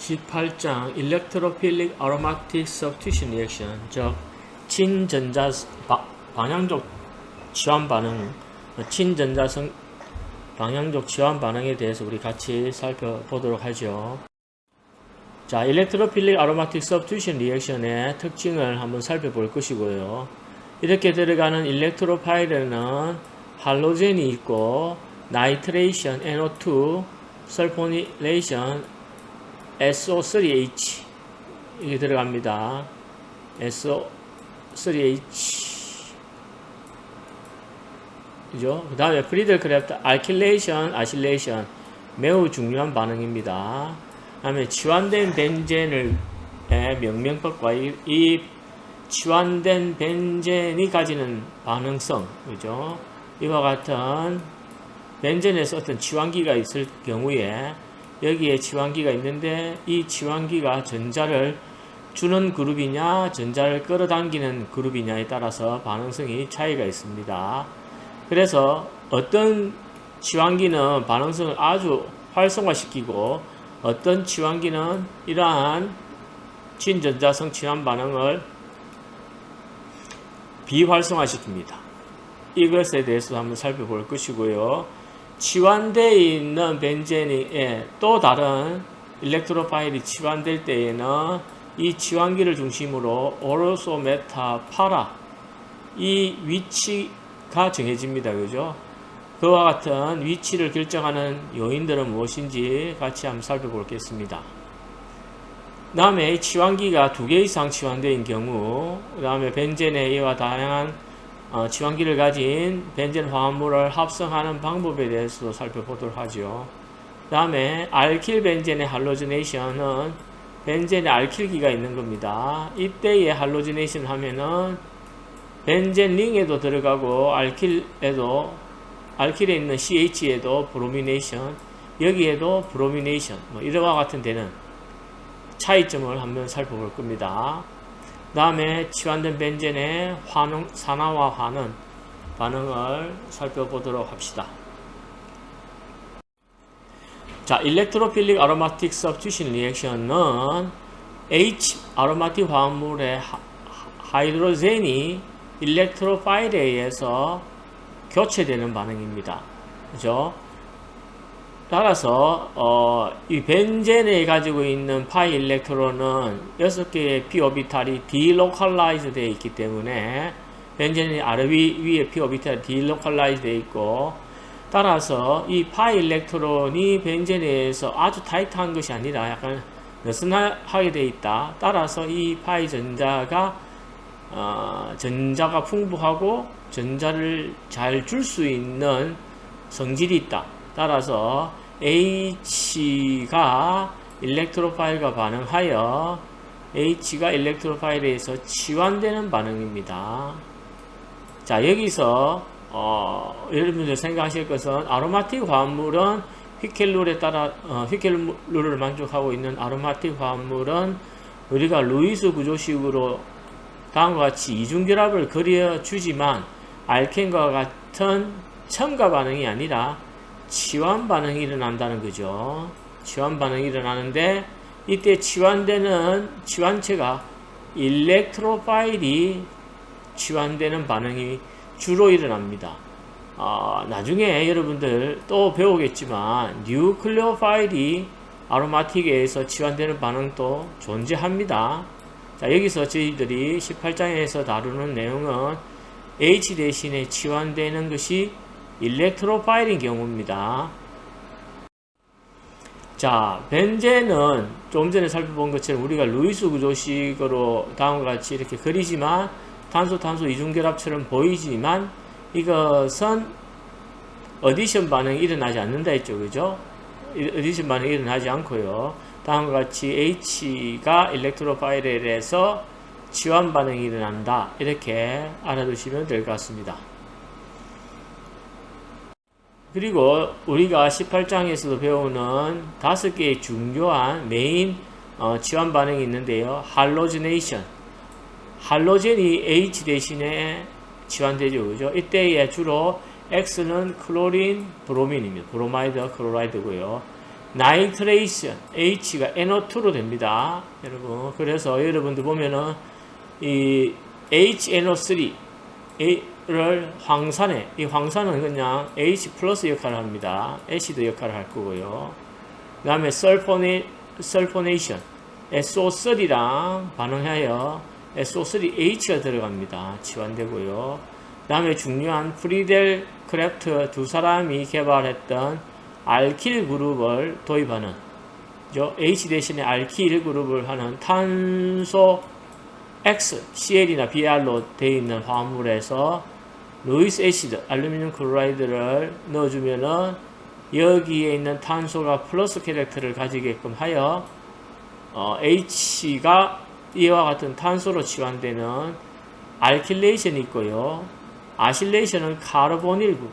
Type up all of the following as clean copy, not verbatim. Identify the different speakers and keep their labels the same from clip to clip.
Speaker 1: 18장 Electrophilic Aromatic Substitution Reaction, 즉 친전자 방향적 치환 반응, 친전자성 방향적 치환 반응에 대해서 우리 같이 살펴보도록 하죠. 자, Electrophilic Aromatic Substitution Reaction의 특징을 한번 살펴볼 것이고요. 이렇게 들어가는 일렉트로파일에는 할로젠이 있고 나이트레이션 NO2, 설포닐레이션 SO3H 이게 들어갑니다. SO3H 그죠? 그 다음에 프리들크래프트 알킬레이션, 아실레이션 매우 중요한 반응입니다. 그 다음에 치환된 벤젠의 명명법과 이 치환된 벤젠이 가지는 반응성, 그죠? 이와 같은 벤젠에서 어떤 치환기가 있을 경우에 여기에 치환기가 있는데 이 치환기가 전자를 주는 그룹이냐 전자를 끌어당기는 그룹이냐에 따라서 반응성이 차이가 있습니다. 그래서 어떤 치환기는 반응성을 아주 활성화시키고 어떤 치환기는 이러한 친전자성 치환 반응을 비활성화시킵니다. 이것에 대해서 한번 살펴볼 것이고요. 치환되어 있는 벤젠에 또 다른 일렉트로파일이 치환될 때에는 이 치환기를 중심으로 오로소, 메타, 파라 이 위치가 정해집니다. 그죠? 그와 같은 위치를 결정하는 요인들은 무엇인지 같이 한번 살펴보겠습니다. 그 다음에 치환기가 2개 이상 치환된 경우, 그 다음에 벤젠에 이와 다양한 치환기를 가진 벤젠 화합물을 합성하는 방법에 대해서도 살펴보도록 하죠. 그 다음에 알킬 벤젠의 할로지네이션은 벤젠에 알킬기가 있는 겁니다. 이때의 할로지네이션 하면은 벤젠 링에도 들어가고 알킬에 있는 CH에도 브로미네이션, 여기에도 브로미네이션, 이와 같은 데는 차이점을 한번 살펴볼 겁니다. 그 다음에 치환된 벤젠의 산화와 반응을 살펴보도록 합시다. 자, Electrophilic Aromatic Substitution Reaction은 H 아로마틱 화합물의 하이드로젠이 일렉트로파일에 의해서 교체되는 반응입니다. 그죠? 따라서 이 벤젠에 가지고 있는 파이 일렉트론은 6개의 p 오비탈이 디로컬라이즈 되어 있기 때문에 벤젠이 아래 위에 p 오비탈이 디로컬라이즈 되어 있고, 따라서 이 파이 일렉트론이 벤젠에 의해서 아주 타이트한 것이 아니라 약간 느슨하게 되어 있다. 따라서 이 파이 전자가 풍부하고 전자를 잘 줄 수 있는 성질이 있다. 따라서 H가 일렉트로파일과 반응하여 H가 일렉트로파일에 의해서 치환되는 반응입니다. 자, 여기서 여러분들 생각하실 것은 아로마틱 화합물은 휘켈룰을 만족하고 있는 아로마틱 화합물은 우리가 루이스 구조식으로 다음과 같이 이중결합을 그려주지만 알켄과 같은 첨가 반응이 아니라 치환 반응이 일어난다는 거죠. 치환 반응이 일어나는데 이때 치환되는 치환체가 일렉트로파일이 치환되는 반응이 주로 일어납니다. 나중에 여러분들 또 배우겠지만 뉴클레오파일이 아로마틱에 의해서 치환되는 반응도 존재합니다. 자, 여기서 저희들이 18장에서 다루는 내용은 H 대신에 치환되는 것이 일렉트로파일인 경우입니다. 자, 벤젠은 좀 전에 살펴본 것처럼 우리가 루이스 구조식으로 다음과 같이 이렇게 그리지만 탄소 이중결합처럼 보이지만 이것은 어디션 반응이 일어나지 않는다 했죠. 그죠? 어디션 반응이 일어나지 않고요. 다음과 같이 H가 일렉트로파일에 대해서 치환 반응이 일어난다. 이렇게 알아두시면 될 것 같습니다. 그리고 우리가 18장에서도 배우는 5개의 중요한 메인 치환 반응이 있는데요. 할로지네이션. 할로젠이 H 대신에 치환되죠. 그죠? 이때에 주로 X는 클로린, 브로민입니다. 브로마이드, 클로라이드고요. 나이트레이션 H가 NO2로 됩니다. 여러분. 그래서 여러분들 보면은 이 HNO3를 황산에, 이 황산은 그냥 H 플러스 역할을 합니다. 애시드 역할을 할 거고요. 그 다음에 설포네이션 SO3랑 반응하여 SO3H가 들어갑니다. 치환되고요. 그 다음에 중요한 프리델 크래프트 두 사람이 개발했던 알킬 그룹을 도입하는, H 대신에 알킬 그룹을 하는 탄소 X, CL이나 BR로 되어 있는 화합물에서 루이스 애시드, 알루미늄 클로라이드를 넣어주면은 여기에 있는 탄소가 플러스 캐릭터를 가지게끔 하여 H가 이와 같은 탄소로 치환되는 알킬레이션이 있고요. 아실레이션은 카르보닐 그룹,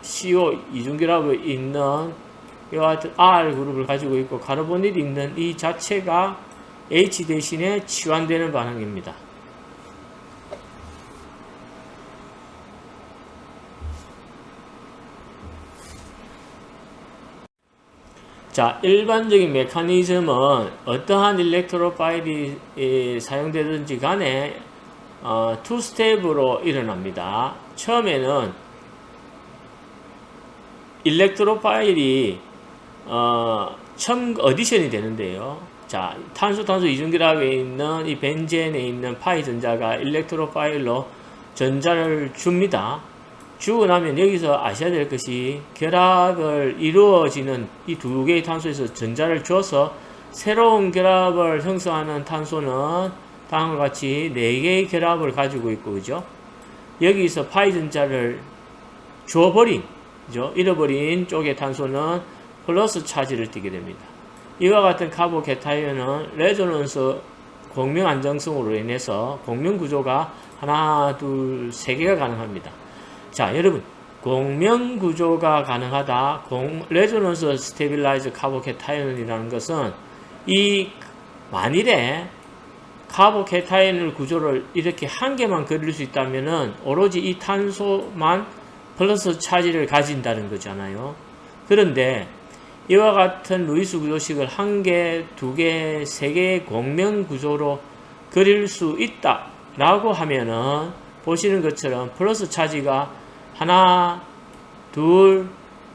Speaker 1: CO 이중결합이 있는 이와 같은 R 그룹을 가지고 있고, 카르보닐이 있는 이 자체가 H 대신에 치환되는 반응입니다. 자, 일반적인 메커니즘은 어떠한 일렉트로파일이 사용되든지 간에 투 스텝으로 일어납니다. 처음에는 일렉트로파일이 어디션이 되는데요. 자, 탄소 이중결합에 있는 이 벤젠에 있는 파이 전자가 일렉트로파일로 전자를 줍니다. 주고 나면 여기서 아셔야 될 것이, 결합을 이루어지는 이 두 개의 탄소에서 전자를 줘서 새로운 결합을 형성하는 탄소는 다음과 같이 4개의 결합을 가지고 있고, 그죠? 여기서 파이 전자를 줘버린, 그죠? 잃어버린 쪽의 탄소는 플러스 차지를 띠게 됩니다. 이와 같은 카보캐타이온은 레조넌스 공명 안정성으로 인해서 공명 구조가 하나, 둘, 3개가 가능합니다. 자, 여러분, 공명 구조가 가능하다, 레조넌스 스테빌라이즈 카보캐타이온이라는 것은 이 만일에 카보캐타이온 구조를 이렇게 한 개만 그릴 수 있다면은 오로지 이 탄소만 플러스 차지를 가진다는 거잖아요. 그런데 이와 같은 루이스 구조식을 1개, 2개, 3개의 공명 구조로 그릴 수 있다 라고 하면은 보시는 것처럼 플러스 차지가 하나, 둘,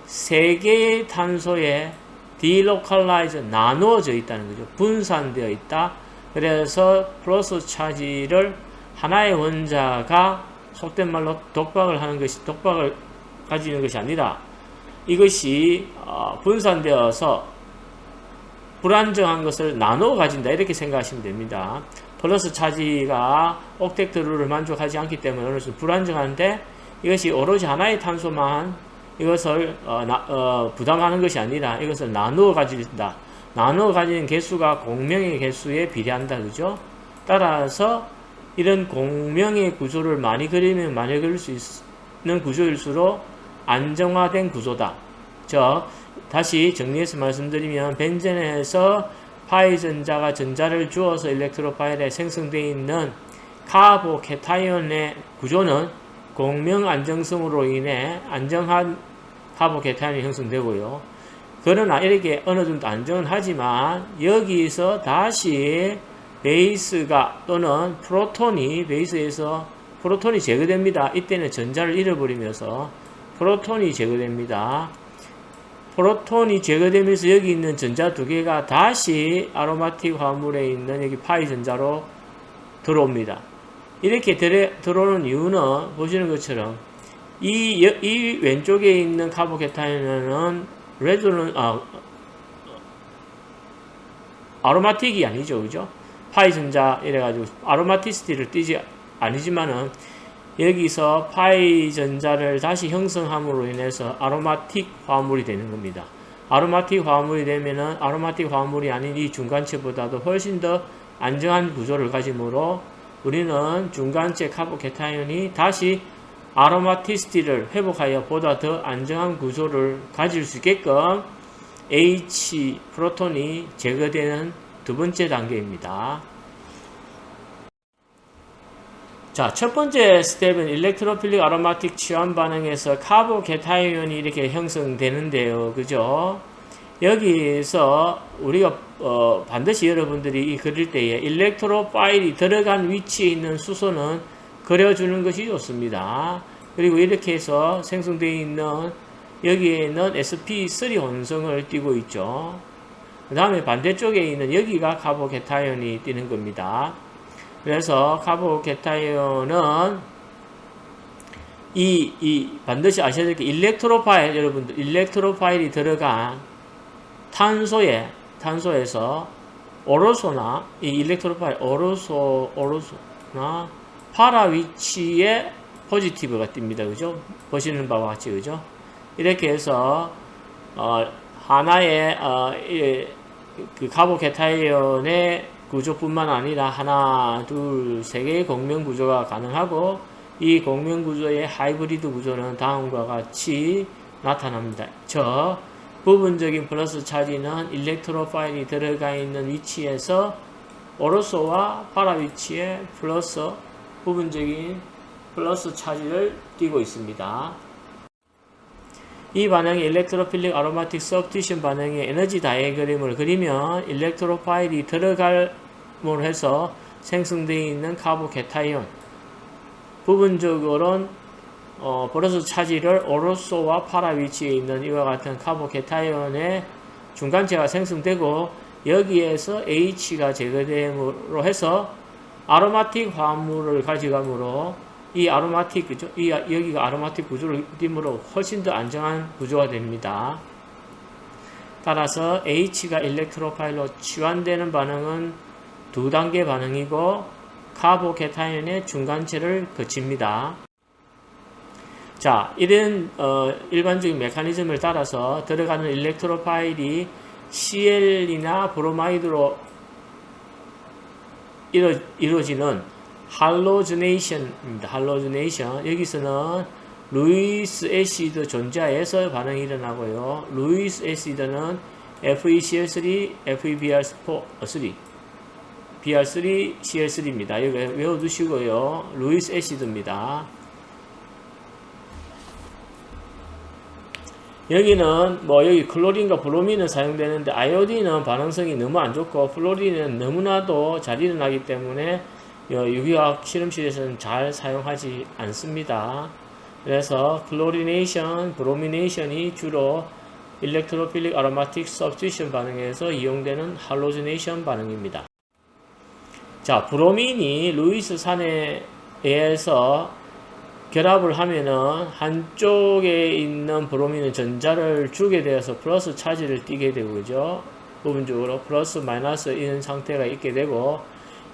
Speaker 1: 3개의 탄소에 디로컬라이즈, 나누어져 있다는 거죠. 분산되어 있다. 그래서 플러스 차지를 하나의 원자가 속된 말로 독박을 가지는 것이 아니라, 이것이 분산되어서 불안정한 것을 나누어 가진다, 이렇게 생각하시면 됩니다. 플러스 차지가 옥텟트룰을 만족하지 않기 때문에 어느 정도 불안정한데, 이것이 오로지 하나의 탄소만 이것을 부담하는 것이 아니라 이것을 나누어 가진다. 나누어 가지는 개수가 공명의 개수에 비례한다, 그죠? 따라서 이런 공명의 구조를 많이 그리면 많이 그릴 수 있는 구조일수록 안정화된 구조다. 다시 정리해서 말씀드리면, 벤젠에서 파이 전자가 전자를 주어서 일렉트로파일에 생성되어 있는 카보캐타이온의 구조는 공명 안정성으로 인해 안정한 카보캐타이온이 형성되고요. 그러나 이렇게 어느 정도 안정은 하지만 여기서 다시 베이스가 또는 베이스에서 프로톤이 제거됩니다. 이때는 전자를 잃어버리면서 프로톤이 제거됩니다. 프로톤이 제거되면서 여기 있는 전자 2개가 다시 아로마틱 화합물에 있는 여기 파이 전자로 들어옵니다. 이렇게 들어오는 이유는 보시는 것처럼 이 왼쪽에 있는 카보캐타이온은 아로마틱이 아니죠, 그죠? 파이 전자 이래가지고 아로마티시티를 띠지 아니지만은 여기서 파이 전자를 다시 형성함으로 인해서 아로마틱 화합물이 되는 겁니다. 아로마틱 화합물이 되면은 아로마틱 화합물이 아닌 이 중간체보다도 훨씬 더 안정한 구조를 가지므로 우리는 중간체 카보캐타이온이 다시 아로마티시티를 회복하여 보다 더 안정한 구조를 가질 수 있게끔 H 프로톤이 제거되는 두 번째 단계입니다. 자, 첫 번째 스텝은 일렉트로필릭 아로마틱 치환 반응에서 카보캐타이온이 이렇게 형성되는데요. 그죠? 여기서 우리가 반드시 여러분들이 그릴 때에 일렉트로 파일이 들어간 위치에 있는 수소는 그려주는 것이 좋습니다. 그리고 이렇게 해서 생성되어 있는 여기에는 sp3 혼성을 띄고 있죠. 그 다음에 반대쪽에 있는 여기가 카보케타이온이 띄는 겁니다. 그래서 카보케타이온은 반드시 아셔야 될 게 일렉트로 파일, 여러분들 일렉트로 파일이 들어간 탄소에서 오로소나 이 일렉트로 파일 오로소나 파라 위치에 포지티브가 뜹니다. 그죠? 보시는 바와 같이 그죠? 이렇게 해서 하나의 그 카보케타이온의 구조뿐만 아니라 하나, 둘, 세 개의 공명 구조가 가능하고 이 공명 구조의 하이브리드 구조는 다음과 같이 나타납니다. 저 부분적인 플러스 차지는 일렉트로 파일이 들어가 있는 위치에서 오로소와 파라 위치에 부분적인 플러스 차지를 띄고 있습니다. 이 반응이 일렉트로필릭 아로마틱 서브스티션 반응의 에너지 다이어그램을 그리면 일렉트로 파일이 들어갈므로 해서 생성되어 있는 카보케타이온 부분적으로는 플러스 차지를 오로소와 파라 위치에 있는 이와 같은 카보케타이온의 중간체가 생성되고 여기에서 H가 제거됨으로 해서 아로마틱 화합물을 가져가므로 이 아로마틱 그죠? 여기가 아로마틱 구조를 띠므로 훨씬 더 안정한 구조가 됩니다. 따라서 H가 일렉트로파일로 치환되는 반응은 두 단계 반응이고 카보케타이온의 중간체를 거칩니다. 자, 이런 일반적인 메커니즘을 따라서 들어가는 일렉트로파일이 Cl이나 브로마이드로 이루어지는 할로즈네이션입니다. 할로즈네이션. 여기서는 루이스 애시드 존재하에서 반응이 일어나고요. 루이스 애시드는 FeCl3, FeBr3, Br3CL3입니다. 여기 외워두시고요. 루이스 애시드입니다. 여기는 여기 클로린과 브로민은 사용되는데 아이오딘은 반응성이 너무 안 좋고 플로린은 너무나도 잘 일어나기 때문에 유기화학 실험실에서는 잘 사용하지 않습니다. 그래서 클로리네이션, 브로미네이션이 주로 일렉트로필릭 아로마틱 서브스티션 반응에서 이용되는 할로즈네이션 반응입니다. 자, 브로민이 루이스 산에 의해서 결합을 하면은 한쪽에 있는 브로민은 전자를 주게 되어서 플러스 차지를 띠게 되고, 그죠? 부분적으로 플러스 마이너스 이런 상태가 있게 되고,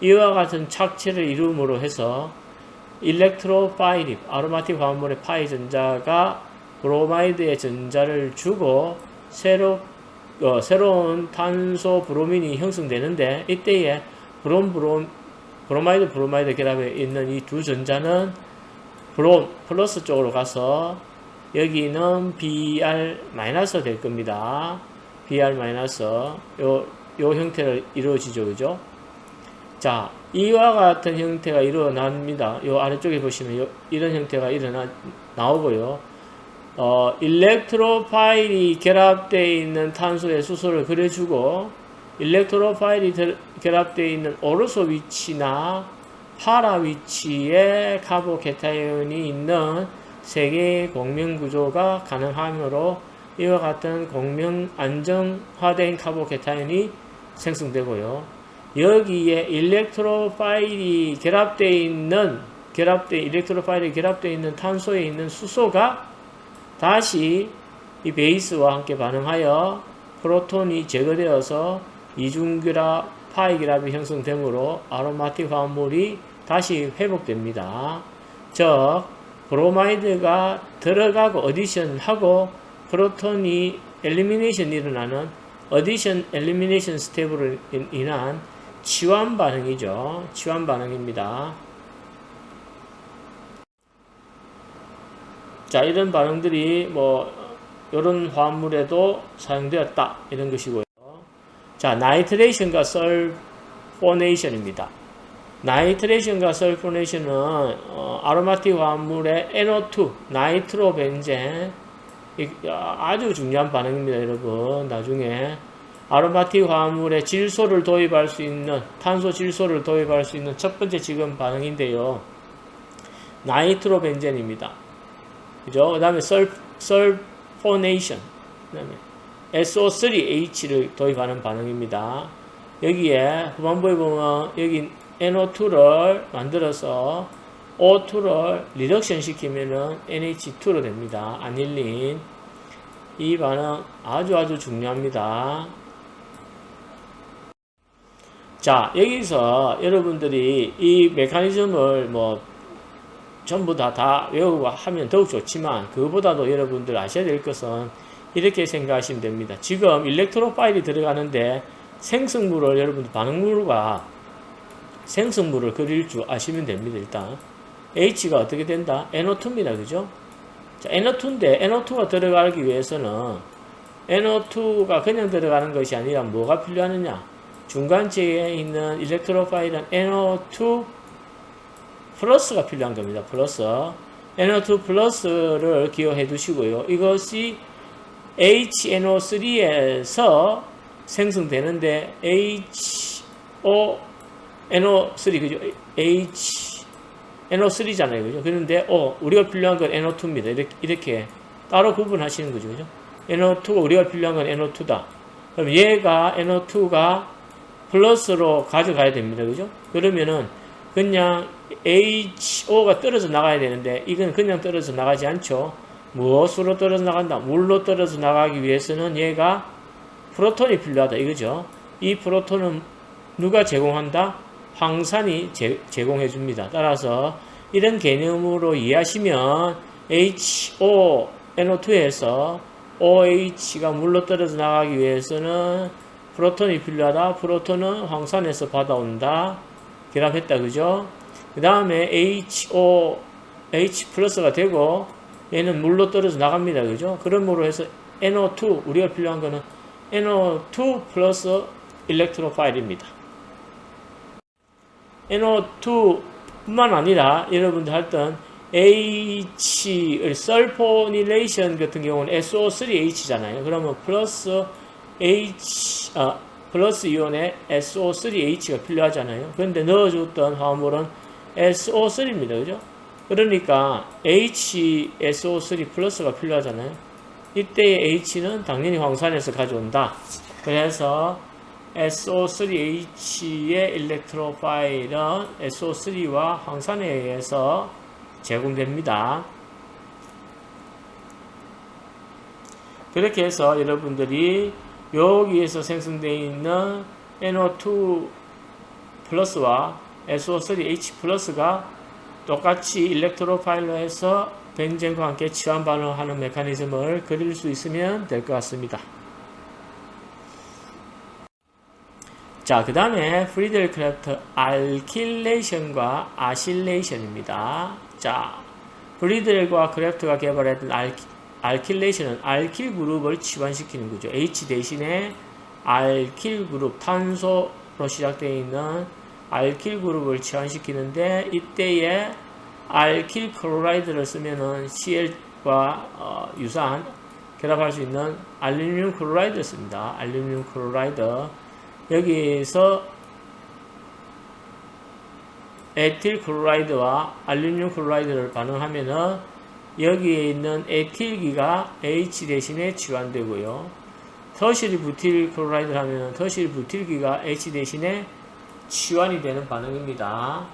Speaker 1: 이와 같은 착체를 이룸으로 해서 일렉트로파일이 아로마틱 화합물의 파이 전자가 브로마이드의 전자를 주고 새로운 탄소 브로민이 형성되는데 이때에 브로마이드 결합에 있는 이 두 전자는 플러스 쪽으로 가서 여기는 Br- 될 겁니다. Br- 요 형태를 이루어지죠. 그죠? 자, 이와 같은 형태가 일어납니다. 요 아래쪽에 보시면 이런 형태가 나오고요. 일렉트로파일이 결합되어 있는 탄소의 수소를 그려주고, 일렉트로파일이 결합되어 있는 오로소 위치나 파라 위치에 카보케타이온이 있는 세 개의 공명 구조가 가능하므로 이와 같은 공명 안정화된 카보케타이온이 생성되고요. 여기에 일렉트로파일이 결합되어 있는 탄소에 있는 수소가 다시 이 베이스와 함께 반응하여 프로톤이 제거되어서 이중결합, 파이결합이 형성되므로 아로마틱 화합물이 다시 회복됩니다. 즉, 브로마이드가 들어가고 어디션하고 프로톤이 엘리미네이션 일어나는 어디션 엘리미네이션 스텝으로 인한 치환 반응이죠. 치환 반응입니다. 자, 이런 반응들이 이런 화합물에도 사용되었다. 이런 것이고요. 자, 나이트레이션과 설포네이션입니다. 나이트레이션과 설포네이션은 아로마틱 화합물의 NO2, 나이트로벤젠, 아주 중요한 반응입니다, 여러분. 나중에 아로마틱 화합물에 질소를 도입할 수 있는, 탄소 질소를 도입할 수 있는 첫 번째 지금 반응인데요. 나이트로벤젠입니다. 그죠? 그 다음에 설포네이션, 그 다음에 SO3H를 도입하는 반응입니다. 여기에 후반부에 보면 여기 NO2를 만들어서 O2를 리덕션 시키면은 NH2로 됩니다. 아닐린. 이 반응 아주 중요합니다. 자, 여기서 여러분들이 이 메커니즘을 전부 다 외우고 하면 더욱 좋지만, 그거보다도 여러분들 아셔야 될 것은 이렇게 생각하시면 됩니다. 지금 일렉트로 파일이 들어가는데 생성물을, 여러분들 반응물과 생성물을 그릴 줄 아시면 됩니다. 일단 H가 어떻게 된다? NO2입니다. 그죠? 자, NO2인데 NO2가 들어가기 위해서는 NO2가 그냥 들어가는 것이 아니라 뭐가 필요하느냐? 중간체에 있는 일렉트로파일은 NO2 플러스가 필요한 겁니다. 플러스. NO2 플러스를 기억해 두시고요. 이것이 HNO3에서 생성되는데 NO3, 그죠? NO3잖아요. 그죠? 그런데, 우리가 필요한 건 NO2입니다. 이렇게 따로 구분하시는 거죠. 그죠? NO2가 우리가 필요한 건 NO2다. 그럼 얘가 NO2가 플러스로 가져가야 됩니다. 그죠? 그러면은 그냥 HO가 떨어져 나가야 되는데, 이건 그냥 떨어져 나가지 않죠. 무엇으로 떨어져 나간다? 물로 떨어져 나가기 위해서는 얘가 프로톤이 필요하다. 이거죠. 이 프로톤은 누가 제공한다? 황산이 제공해 줍니다. 따라서 이런 개념으로 이해하시면 HONO2에서 OH가 물로 떨어져 나가기 위해서는 프로톤이 필요하다. 프로톤은 황산에서 받아온다. 결합했다. 그죠? 그 다음에 H 플러스가 되고 얘는 물로 떨어져 나갑니다. 그죠? 그러므로 해서 NO2, 우리가 필요한 거는 NO2 플러스 일렉트로파일입니다. NO2 뿐만 아니라 여러분들 했던 설포닐레이션 같은 경우는 SO3H잖아요. 그러면 플러스 플러스 이온에 SO3H가 필요하잖아요. 그런데 넣어줬던 화합물은 SO3입니다. 그죠? 그러니까 HSO3 플러스가 필요하잖아요. 이때의 H는 당연히 황산에서 가져온다. 그래서 SO3H의 일렉트로파일은 SO3와 황산에 의해서 제공됩니다. 그렇게 해서 여러분들이 여기에서 생성되어 있는 NO2 플러스와 SO3H 플러스가 똑같이 일렉트로파일로 해서 벤젠과 함께 치환 반응하는 메커니즘을 그릴 수 있으면 될 것 같습니다. 자, 그 다음에 프리드리히 크래프트 알킬레이션과 아실레이션입니다. 자, 프리드리히와 크래프트가 개발했던 알킬레이션은 알킬 그룹을 치환시키는 거죠. H 대신에 알킬 그룹, 탄소로 시작되어 있는 알킬 그룹을 치환시키는데, 이때에 알킬 클로라이드를 쓰면은 Cl과 유사한 결합할 수 있는 알루미늄 클로라이드를 씁니다. 알루미늄 클로라이드. 여기에서 에틸 클로라이드와 알루미늄 클로라이드를 반응하면은 여기에 있는 에틸기가 H 대신에 치환되고요. 터시리 부틸 클로라이드를 하면은 터시리 부틸기가 H 대신에 치환이 되는 반응입니다.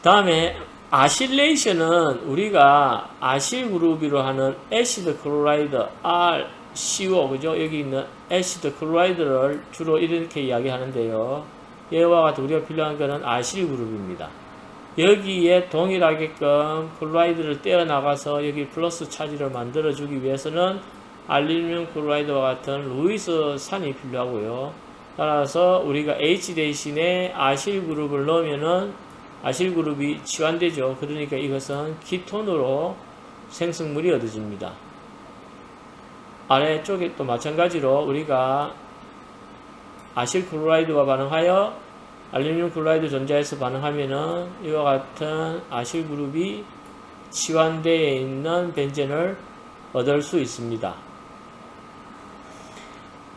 Speaker 1: 다음에 아실레이션은 우리가 아실 그룹으로 하는 애시드 클로라이드 RCO, 그죠? 여기 있는 애시드 클로라이드를 주로 이렇게 이야기하는데요. 얘와 같은 우리가 필요한 것은 아실 그룹입니다. 여기에 동일하게끔 클로라이드를 떼어나가서 여기 플러스 차지를 만들어주기 위해서는 알루미늄 클로라이드와 같은 루이스 산이 필요하고요. 따라서 우리가 H 대신에 아실 그룹을 넣으면은 아실 그룹이 치환되죠. 그러니까 이것은 키톤으로 생성물이 얻어집니다. 아래쪽에 또 마찬가지로 우리가 아실 클로라이드와 반응하여 알루미늄 클로라이드 전자에서 반응하면은 이와 같은 아실 그룹이 치환되어 있는 벤젠을 얻을 수 있습니다.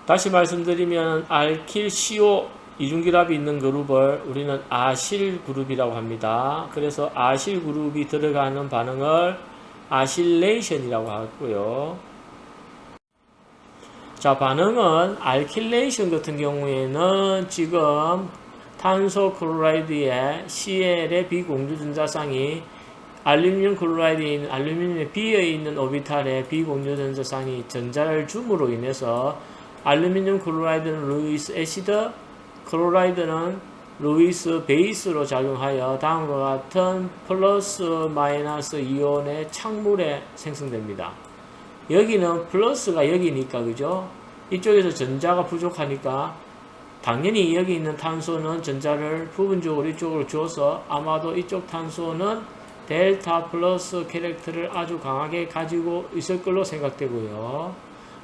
Speaker 1: 다시 말씀드리면 알킬 CO 이중결합이 있는 그룹을 우리는 아실 그룹이라고 합니다. 그래서 아실 그룹이 들어가는 반응을 아실레이션이라고 하고요. 자, 반응은 알킬레이션 같은 경우에는 지금 탄소 클로라이드의 CL의 비공유 전자쌍이 알루미늄 클로라이드에 있는 알루미늄에 비어 있는 오비탈의 비공유 전자쌍이 전자를 줌으로 인해서 알루미늄 클로라이드는 루이스 애시드, 클로라이드는 루이스 베이스로 작용하여 다음과 같은 플러스 마이너스 이온의 창물에 생성됩니다. 여기는 플러스가 여기니까 그죠? 이쪽에서 전자가 부족하니까 당연히 여기 있는 탄소는 전자를 부분적으로 이쪽으로 줘서 아마도 이쪽 탄소는 델타 플러스 캐릭터를 아주 강하게 가지고 있을 걸로 생각되고요.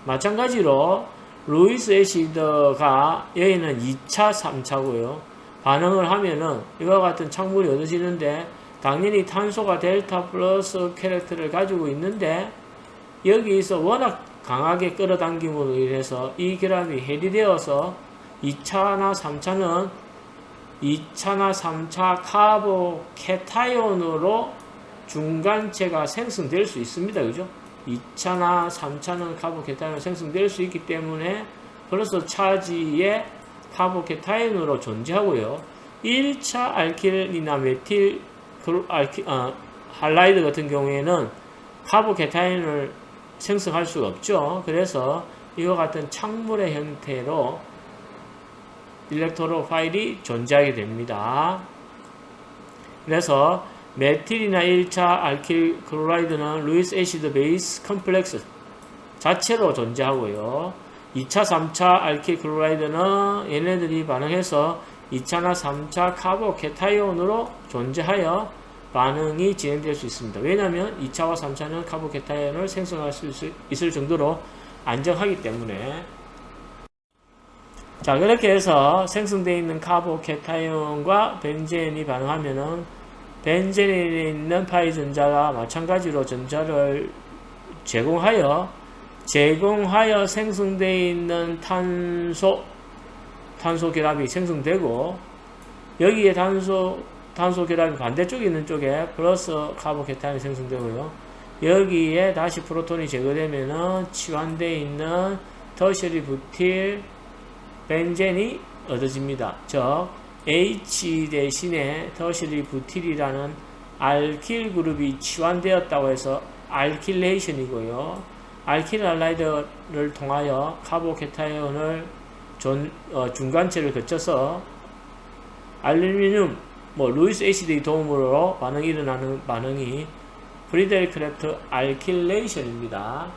Speaker 1: 마찬가지로 루이스 애시드가 여기는 2차, 3차고요. 반응을 하면은 이와 같은 창물이 얻어지는데 당연히 탄소가 델타 플러스 캐릭터를 가지고 있는데 여기서 워낙 강하게 끌어당김으로 인해서 이 결합이 해리되어서 2차나 3차 카보캐타이온으로 중간체가 생성될 수 있습니다. 그죠? 2차나 3차는 카보캐타이온이 생성될 수 있기 때문에 플러스 차지의 카보캐타이온으로 존재하고요. 1차 알킬이나 메틸 할라이드 같은 경우에는 카보캐타이온을 생성할 수가 없죠. 그래서 이와 같은 창물의 형태로 일렉트로파일이 존재하게 됩니다. 그래서 메틸이나 1차 알킬 클로라이드는 루이스 애시드 베이스 컴플렉스 자체로 존재하고요. 2차, 3차 알킬 클로라이드는 얘네들이 반응해서 2차나 3차 카보캐타이온으로 존재하여 반응이 진행될 수 있습니다. 왜냐하면 2차와 3차는 카보캐타이온을 생성할 수 있을 정도로 안정하기 때문에. 자, 그렇게 해서 생성되어 있는 카보캐타이온과 벤젠이 반응하면은 벤젠에 있는 파이 전자가 마찬가지로 전자를 제공하여 생성되어 있는 탄소 결합이 생성되고 여기에 탄소 결합이 반대쪽에 있는 쪽에 플러스 카보캐타이온이 생성되고요. 여기에 다시 프로톤이 제거되면은 치환되어 있는 터셔리 부틸 벤젠이 얻어집니다. 즉 H 대신에 터셔리 부틸이라는 알킬 그룹이 치환되었다고 해서 알킬레이션이고요. 알킬 할라이드를 통하여 카보캐타이온을 중간체를 거쳐서 알루미늄 루이스 애시드의 도움으로 반응이 일어나는 반응이 프리델크래프트 알킬레이션입니다.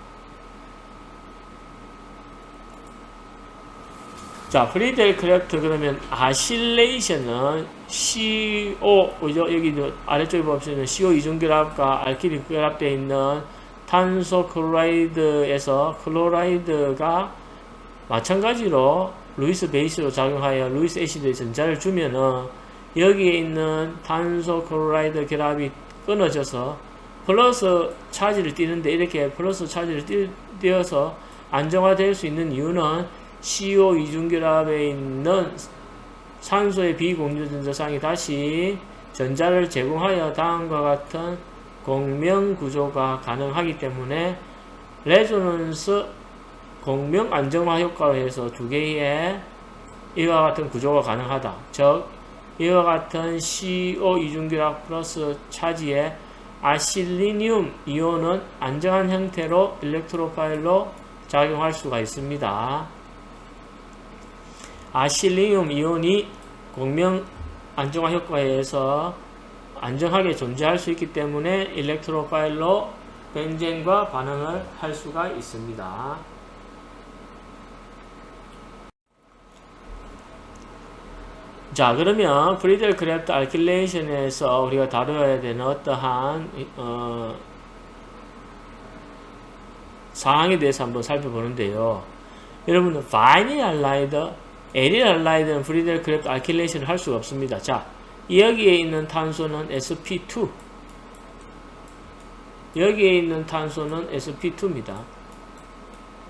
Speaker 1: 자, 프리델크래프트 그러면 아실레이션은 CO, 여기 아래쪽에 보시면 CO 이중결합과 알킬이 결합되어 있는 탄소 클로라이드에서 클로라이드가 마찬가지로 루이스 베이스로 작용하여 루이스 애시드의 전자를 주면은 여기에 있는 탄소 클로라이드 결합이 끊어져서 플러스 차지를 띄는데 이렇게 플러스 차지를 띄어서 안정화될 수 있는 이유는 CO 이중결합에 있는 산소의 비공유 전자쌍이 다시 전자를 제공하여 다음과 같은 공명 구조가 가능하기 때문에 레조넌스 공명 안정화 효과로 해서 두 개의 이와 같은 구조가 가능하다. 즉 이와 같은 CO 이중결합 플러스 차지의 아실리늄 이온은 안정한 형태로 일렉트로파일로 작용할 수가 있습니다. 아실리늄 이온이 공명 안정화 효과에 의해서 안정하게 존재할 수 있기 때문에 일렉트로파일로 벤젠과 반응을 할 수가 있습니다. 자, 그러면 프리델크래프트 알킬레이션에서 우리가 다뤄야 되는 어떠한 사항에 대해서 한번 살펴보는데요. 여러분은 바이닐 할라이드, 에릴 할라이드는 프리델크래프트 알킬레이션을 할 수가 없습니다. 자, 여기에 있는 탄소는 sp2 여기에 있는 탄소는 sp2입니다.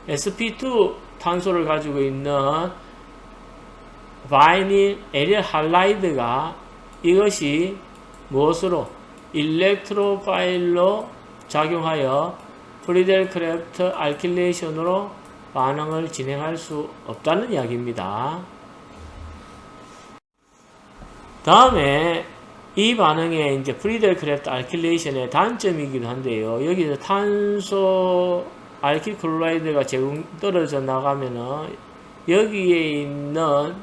Speaker 1: sp2 탄소를 가지고 있는 바이닐 에릴 할라이드가 이것이 무엇으로 일렉트로파일로 작용하여 프리델크래프트 알킬레이션으로 반응을 진행할 수 없다는 이야기입니다. 다음에 이 반응의 이제 프리델크래프트 알킬레이션의 단점이기도 한데요. 여기서 탄소 알킬 클로라이드가 떨어져 나가면은 여기에 있는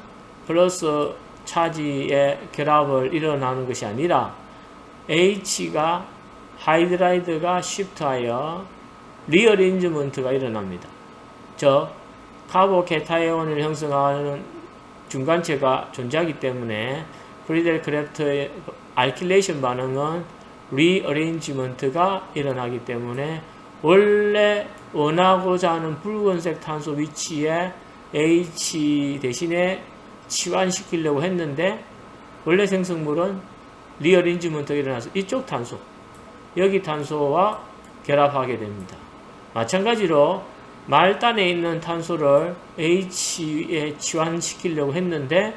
Speaker 1: 플러스 차지의 결합을 일어나는 것이 아니라 H가 하이드라이드가 시프트하여 리어레인지먼트가 일어납니다. 즉 카보캐타이온을 형성하는 중간체가 존재하기 때문에 프리델크래프트의 알킬레이션 반응은 리어레인지먼트가 일어나기 때문에 원래 원하고자 하는 붉은색 탄소 위치에 H 대신에 치환시키려고 했는데 원래 생성물은 리어레인지먼트가 일어나서 이쪽 탄소, 여기 탄소와 결합하게 됩니다. 마찬가지로 말단에 있는 탄소를 H에 치환시키려고 했는데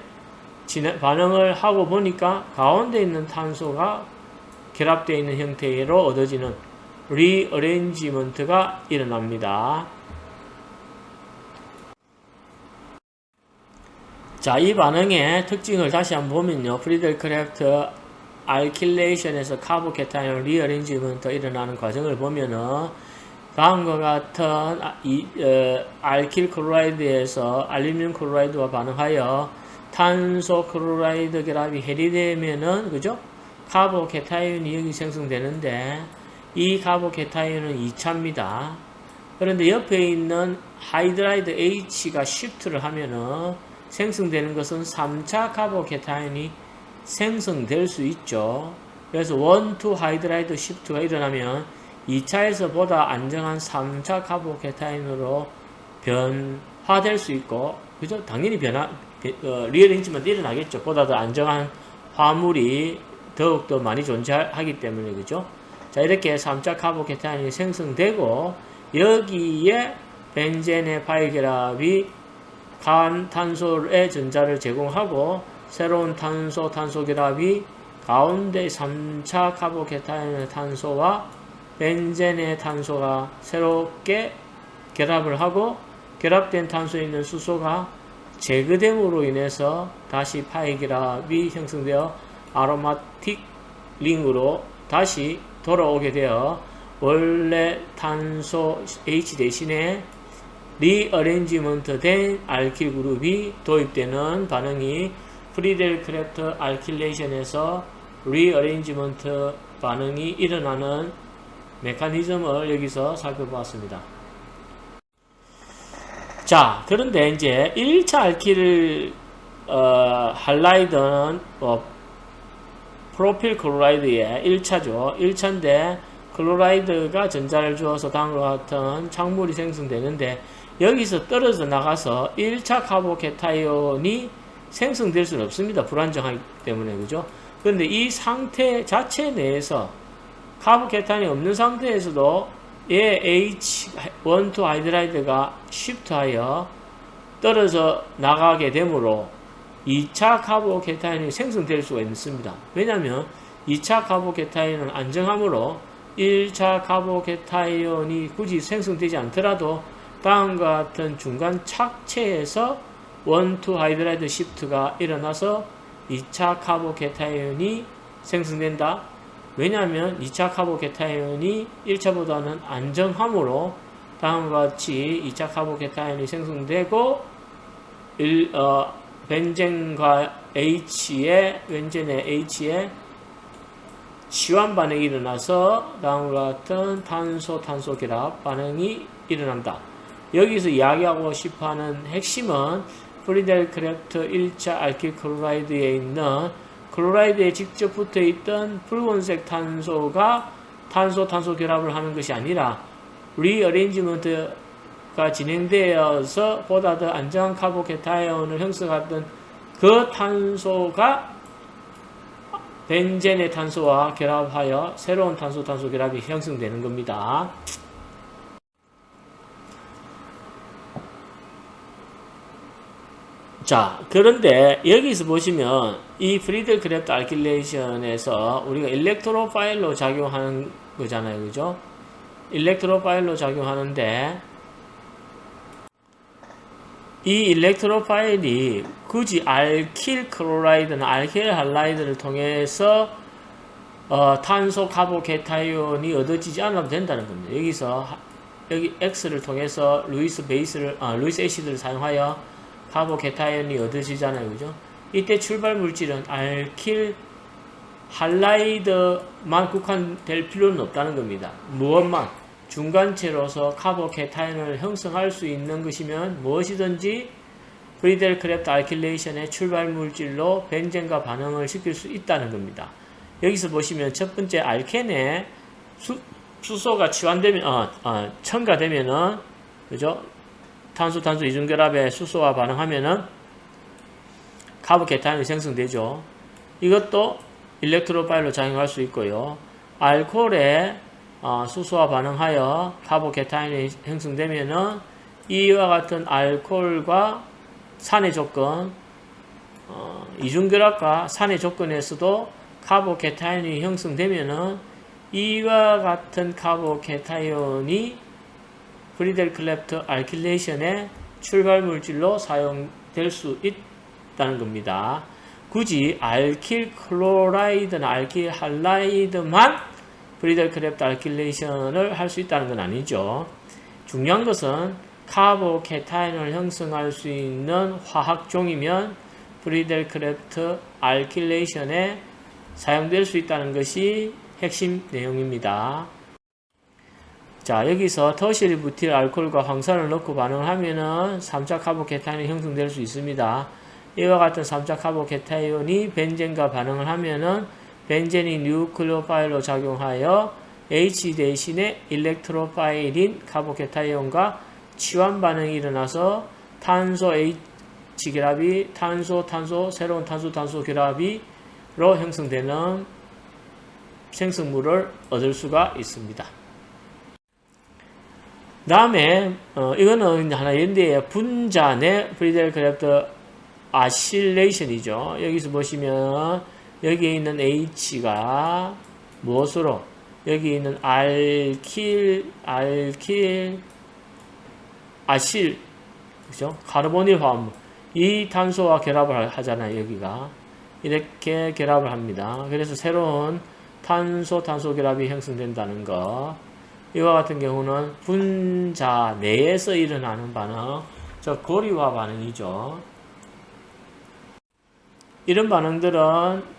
Speaker 1: 반응을 하고 보니까 가운데 있는 탄소가 결합되어 있는 형태로 얻어지는 리어레인지먼트가 일어납니다. 자, 이 반응의 특징을 다시 한번 보면요. 프리델크래프트 알킬레이션에서 카보캐타이온 리어레인지먼트가 일어나는 과정을 보면은 다음과 같은 알킬 클로라이드에서 알루미늄 클로라이드와 반응하여 탄소 클로라이드 결합이 해리되면은 그죠? 카보캐타이온이 여기 생성되는데 이 카보캐타이온은 2차입니다. 그런데 옆에 있는 하이드라이드 H가 시프트를 하면은 생성되는 것은 3차 카보캐타이온이 생성될 수 있죠. 그래서 1, 2 하이드라이드 시프트가 일어나면 2차에서 보다 안정한 3차 카보캐타이온으로 변화될 수 있고, 그죠? 당연히 리어레인지먼트 일어나겠죠. 보다 더 안정한 화물이 더욱더 많이 존재하기 때문에, 그죠? 자, 이렇게 3차 카보캐타이온이 생성되고, 여기에 벤젠의 파이결합이 간 탄소의 전자를 제공하고, 새로운 탄소 결합이 가운데 3차 카보캐타이온의 탄소와 벤젠의 탄소가 새롭게 결합을 하고, 결합된 탄소에 있는 수소가 제거됨으로 인해서 다시 파이 결합이 형성되어 아로마틱 링으로 다시 돌아오게 되어 원래 탄소 H 대신에 리어레인지먼트 된 알킬 그룹이 도입되는 반응이 프리델크래프트 알킬레이션에서 리어레인지먼트 반응이 일어나는 메커니즘을 여기서 살펴보았습니다. 자, 그런데 이제 1차 알킬 할라이드는 프로필 클로라이드의 1차죠. 1차인데 클로라이드가 전자를 주어서 다음과 같은 창물이 생성되는데 여기서 떨어져 나가서 1차 카보캐타이온이 생성될 수는 없습니다. 불안정하기 때문에, 그죠? 그런데 이 상태 자체 내에서 카보캐타이온이 없는 상태에서도 얘 H12 하이드라이드가 시프트하여 떨어져 나가게 되므로 2차 카보캐타이온이 생성될 수가 있습니다. 왜냐하면 2차 카보캐타이온은 안정하므로 1차 카보캐타이온이 굳이 생성되지 않더라도 다음과 같은 중간 착체에서 1, 2 하이드라이드 시프트가 일어나서 2차 카보캐타이온이 생성된다. 왜냐하면 2차 카보캐타이온이 1차보다는 안정하므로 다음과 같이 2차 카보캐타이온이 생성되고 벤젠과 벤젠의 H에 치환 반응이 일어나서 다음과 같은 탄소 결합 반응이 일어난다. 여기서 이야기하고 싶어하는 핵심은 프리델크래프트 1차 알킬 클로라이드에 있는 클로라이드에 직접 붙어있던 붉은색 탄소가 탄소 결합을 하는 것이 아니라 리어레인지먼트가 진행되어서 보다 더 안정한 카보캐타이온을 형성하던 그 탄소가 벤젠의 탄소와 결합하여 새로운 탄소 결합이 형성되는 겁니다. 자, 그런데 여기서 보시면 이 프리델 크래프트 알킬레이션에서 우리가 일렉트로파일로 작용하는 거잖아요. 그죠? 일렉트로파일로 작용하는데 이 일렉트로파일이 굳이 알킬 클로라이드나 알킬 할라이드를 통해서 탄소 카보케타이온이 얻어지지 않아도 된다는 겁니다. 여기 X를 통해서 루이스 애시드를 사용하여 카보케타이온이 얻어지잖아요. 그죠? 이때 출발 물질은 알킬 할라이드만 국한될 필요는 없다는 겁니다. 무엇만 중간체로서 카보케타이온을 형성할 수 있는 것이면 무엇이든지 프리델 크래프트 알킬레이션의 출발 물질로 벤젠과 반응을 시킬 수 있다는 겁니다. 여기서 보시면 첫 번째 알켄에 수소가 치환되면 첨가되면은 그죠? 탄소 이중결합에 수소와 반응하면은 카보케타인이 생성되죠. 이것도 일렉트로파일로 작용할 수 있고요. 알코올에 수소와 반응하여 카보케타인이 형성되면은 이와 같은 알코올과 산의 조건, 이중결합과 산의 조건에서도 카보케타인이 형성되면은 이와 같은 카보케타이온이 프리델 크래프트 알킬레이션의 출발 물질로 사용될 수 있다는 겁니다. 굳이 알킬 클로라이드나 알킬 할라이드만 프리델 크래프트 알킬레이션을 할 수 있다는 건 아니죠. 중요한 것은 카보케타인을 형성할 수 있는 화학종이면 프리델 크래프트 알킬레이션에 사용될 수 있다는 것이 핵심 내용입니다. 자, 여기서 터시리 부틸 알코올과 황산을 넣고 반응을 하면은 3차 카보케타인이 형성될 수 있습니다. 이와 같은 3차 카보케타이온이 벤젠과 반응을 하면은 벤젠이 뉴클레오파일로 작용하여 H 대신에 일렉트로파일인 카보케타이온과 치환 반응이 일어나서 탄소 H 결합이 새로운 탄소 결합이로 형성되는 생성물을 얻을 수가 있습니다. 다음에 이거는 하나 연대의 분자 내 프리델 크래프트 아실레이션이죠. 여기서 보시면 여기에 있는 H가 무엇으로 여기 있는 알킬 아실 그죠? 카르보닐 화합물 이 탄소와 결합을 하잖아요. 여기가 이렇게 결합을 합니다. 그래서 새로운 탄소 결합이 형성된다는 거. 이와 같은 경우는 분자 내에서 일어나는 반응, 즉 고리화 반응이죠. 이런 반응들은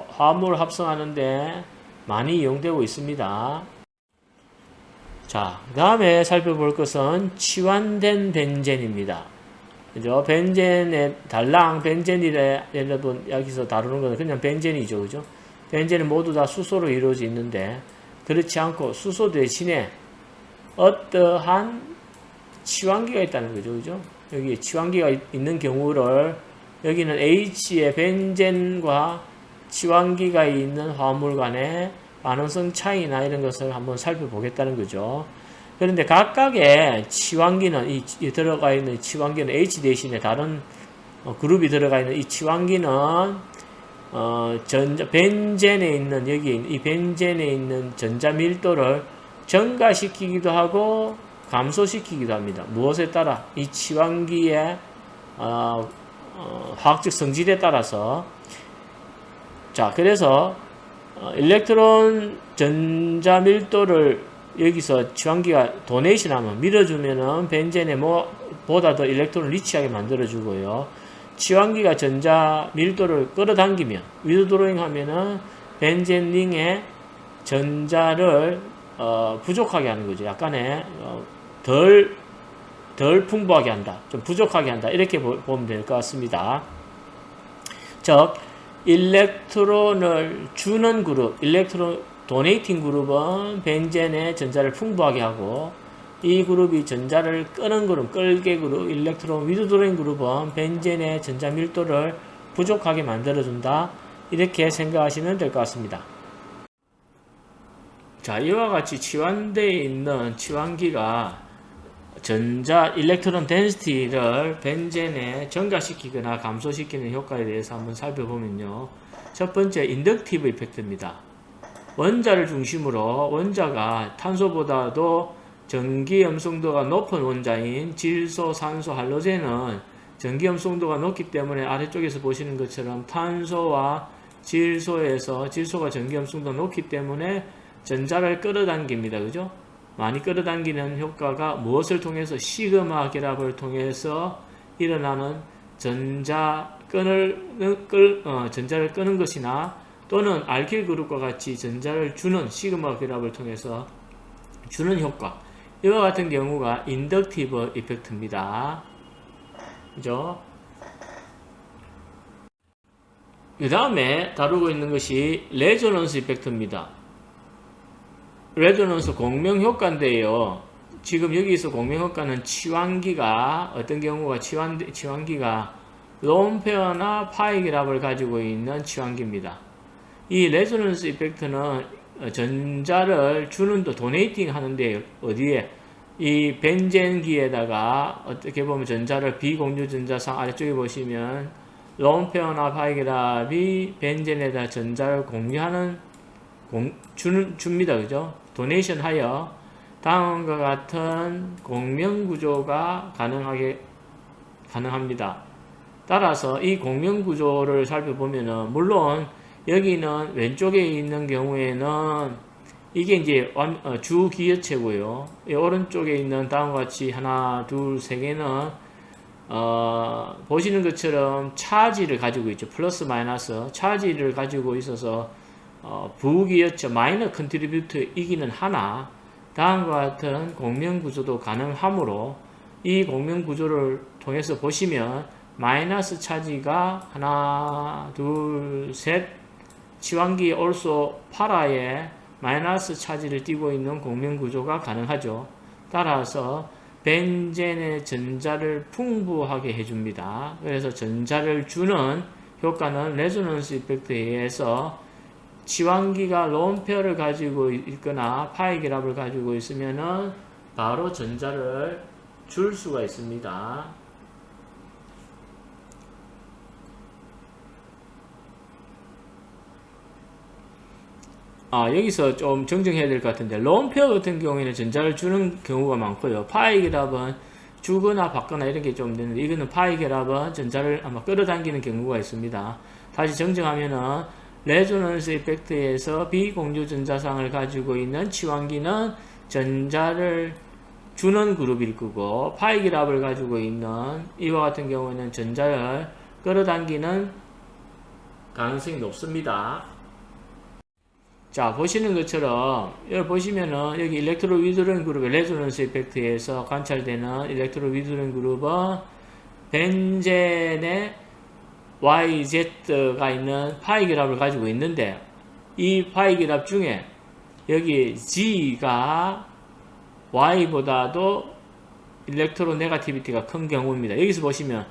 Speaker 1: 화합물을 합성하는데 많이 이용되고 있습니다. 자, 그 다음에 살펴볼 것은 치환된 벤젠입니다. 그죠? 벤젠의 벤젠이래, 여기서 다루는 것은 그냥 벤젠이죠. 그죠? 벤젠은 모두 다 수소로 이루어져 있는데, 그렇지 않고 수소 대신에 어떠한 치환기가 있다는 거죠. 그죠? 여기 치환기가 있는 경우를 여기는 H의 벤젠과 치환기가 있는 화합물 간의 반응성 차이나 이런 것을 한번 살펴보겠다는 거죠. 그런데 각각의 치환기는 이 들어가 있는 치환기는 H 대신에 다른 그룹이 들어가 있는 이 치환기는 벤젠에 있는 이 벤젠에 있는 전자 밀도를 증가시키기도 하고 감소시키기도 합니다. 무엇에 따라? 이 치환기의 화학적 성질에 따라서. 자, 그래서 일렉트론 전자 밀도를 여기서 치환기가 도네이션 하면 밀어주면은 벤젠에 보다 더 일렉트론을 리치하게 만들어주고요. 치환기가 전자 밀도를 끌어당기면, 위드드로잉 하면은 벤젠 링의 전자를 부족하게 하는 거죠. 약간의 덜 풍부하게 한다. 좀 부족하게 한다. 이렇게 보면 될 것 같습니다. 즉, 일렉트론을 주는 그룹, 일렉트론 도네이팅 그룹은 벤젠의 전자를 풍부하게 하고, 이 그룹이 전자를 끄는 그룹, 끌게 그룹, 일렉트론 위드드로잉 그룹은 벤젠의 전자 밀도를 부족하게 만들어준다. 이렇게 생각하시면 될 것 같습니다. 자, 이와 같이 치환되어 있는 치환기가 전자 일렉트론 덴시티를 벤젠에 증가시키거나 감소시키는 효과에 대해서 한번 살펴보면요. 첫 번째, 인덕티브 이펙트입니다. 원자를 중심으로 원자가 탄소보다도 전기 염성도가 높은 원자인 질소, 산소, 할로젠은 전기 염성도가 높기 때문에 아래쪽에서 보시는 것처럼 탄소와 질소가 전기 염성도가 높기 때문에 전자를 끌어당깁니다. 그죠? 많이 끌어당기는 효과가 무엇을 통해서? 시그마 결합을 통해서 일어나는 전자를 끄는 것이나 또는 알킬 그룹과 같이 전자를 주는 시그마 결합을 통해서 주는 효과. 이와 같은 경우가 인덕티브 이펙트입니다. 그죠? 그 다음에 다루고 있는 것이 레조넌스 이펙트입니다. 레조넌스 공명효과인데요. 지금 여기서 공명효과는 치환기가 어떤 경우가 치환기가 롬페어나 파이 결합을 가지고 있는 치환기입니다. 이 레조넌스 이펙트는 전자를 주는 도네이팅 하는데 어디에? 이 벤젠기에다가 어떻게 보면 전자를 비공유 전자상 아래쪽에 보시면 롬페어나 파이 결합이 벤젠에다 전자를 공유하는 줍니다. 그죠? 도네이션 하여 다음과 같은 공명구조가 가능합니다. 따라서 이 공명구조를 살펴보면은, 물론, 여기는 왼쪽에 있는 경우에는 이게 이제 주기여체고요. 오른쪽에 있는 다음과 같이 하나, 둘, 세 개는 보시는 것처럼 차지를 가지고 있죠. 플러스 마이너스 차지를 가지고 있어서 부기여체 마이너 컨트리뷰트이기는 하나 다음과 같은 공명구조도 가능하므로 이 공명구조를 통해서 보시면 마이너스 차지가 하나, 둘, 셋 치환기 also 파라에 마이너스 차지를 띠고 있는 공명구조가 가능하죠. 따라서 벤젠의 전자를 풍부하게 해줍니다. 그래서 전자를 주는 효과는 레조넌스 이펙트에 의해서 치환기가 롬페어를 가지고 있거나 파이 결합을 가지고 있으면은 바로 전자를 줄 수가 있습니다. 여기서 좀 정정해야 될 것 같은데, 롬페어 같은 경우에는 전자를 주는 경우가 많고요. 파이 결합은 주거나 받거나 이런 게 좀 되는데, 이거는 파이 결합은 전자를 아마 끌어당기는 경우가 있습니다. 다시 정정하면은, 레조넌스 이펙트에서 비공유 전자상을 가지고 있는 치환기는 전자를 주는 그룹일 거고, 파이 결합을 가지고 있는 이와 같은 경우에는 전자를 끌어당기는 가능성이 높습니다. 자, 보시는 것처럼 여기 보시면은 여기 일렉트로 위드로잉 그룹의 레조넌스 이펙트에서 관찰되는 일렉트로 위드로잉 그룹은 벤젠의 YZ가 있는 파이 결합을 가지고 있는데, 이 파이 결합 중에 여기 G가 Y보다도 일렉트로 네가티비티가 큰 경우입니다. 여기서 보시면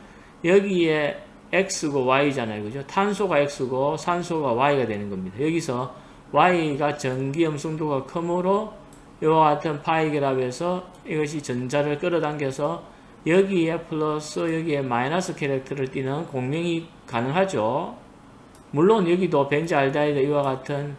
Speaker 1: 여기에 X고 Y잖아요. 그죠? 탄소가 X고 산소가 Y가 되는 겁니다. 여기서 Y가 전기 염성도가 크므로 이와 같은 파이 결합에서 이것이 전자를 끌어당겨서 여기에 플러스 여기에 마이너스 캐릭터를 띠는 공명이 가능하죠. 물론 여기도 벤즈알데하이드 이와 같은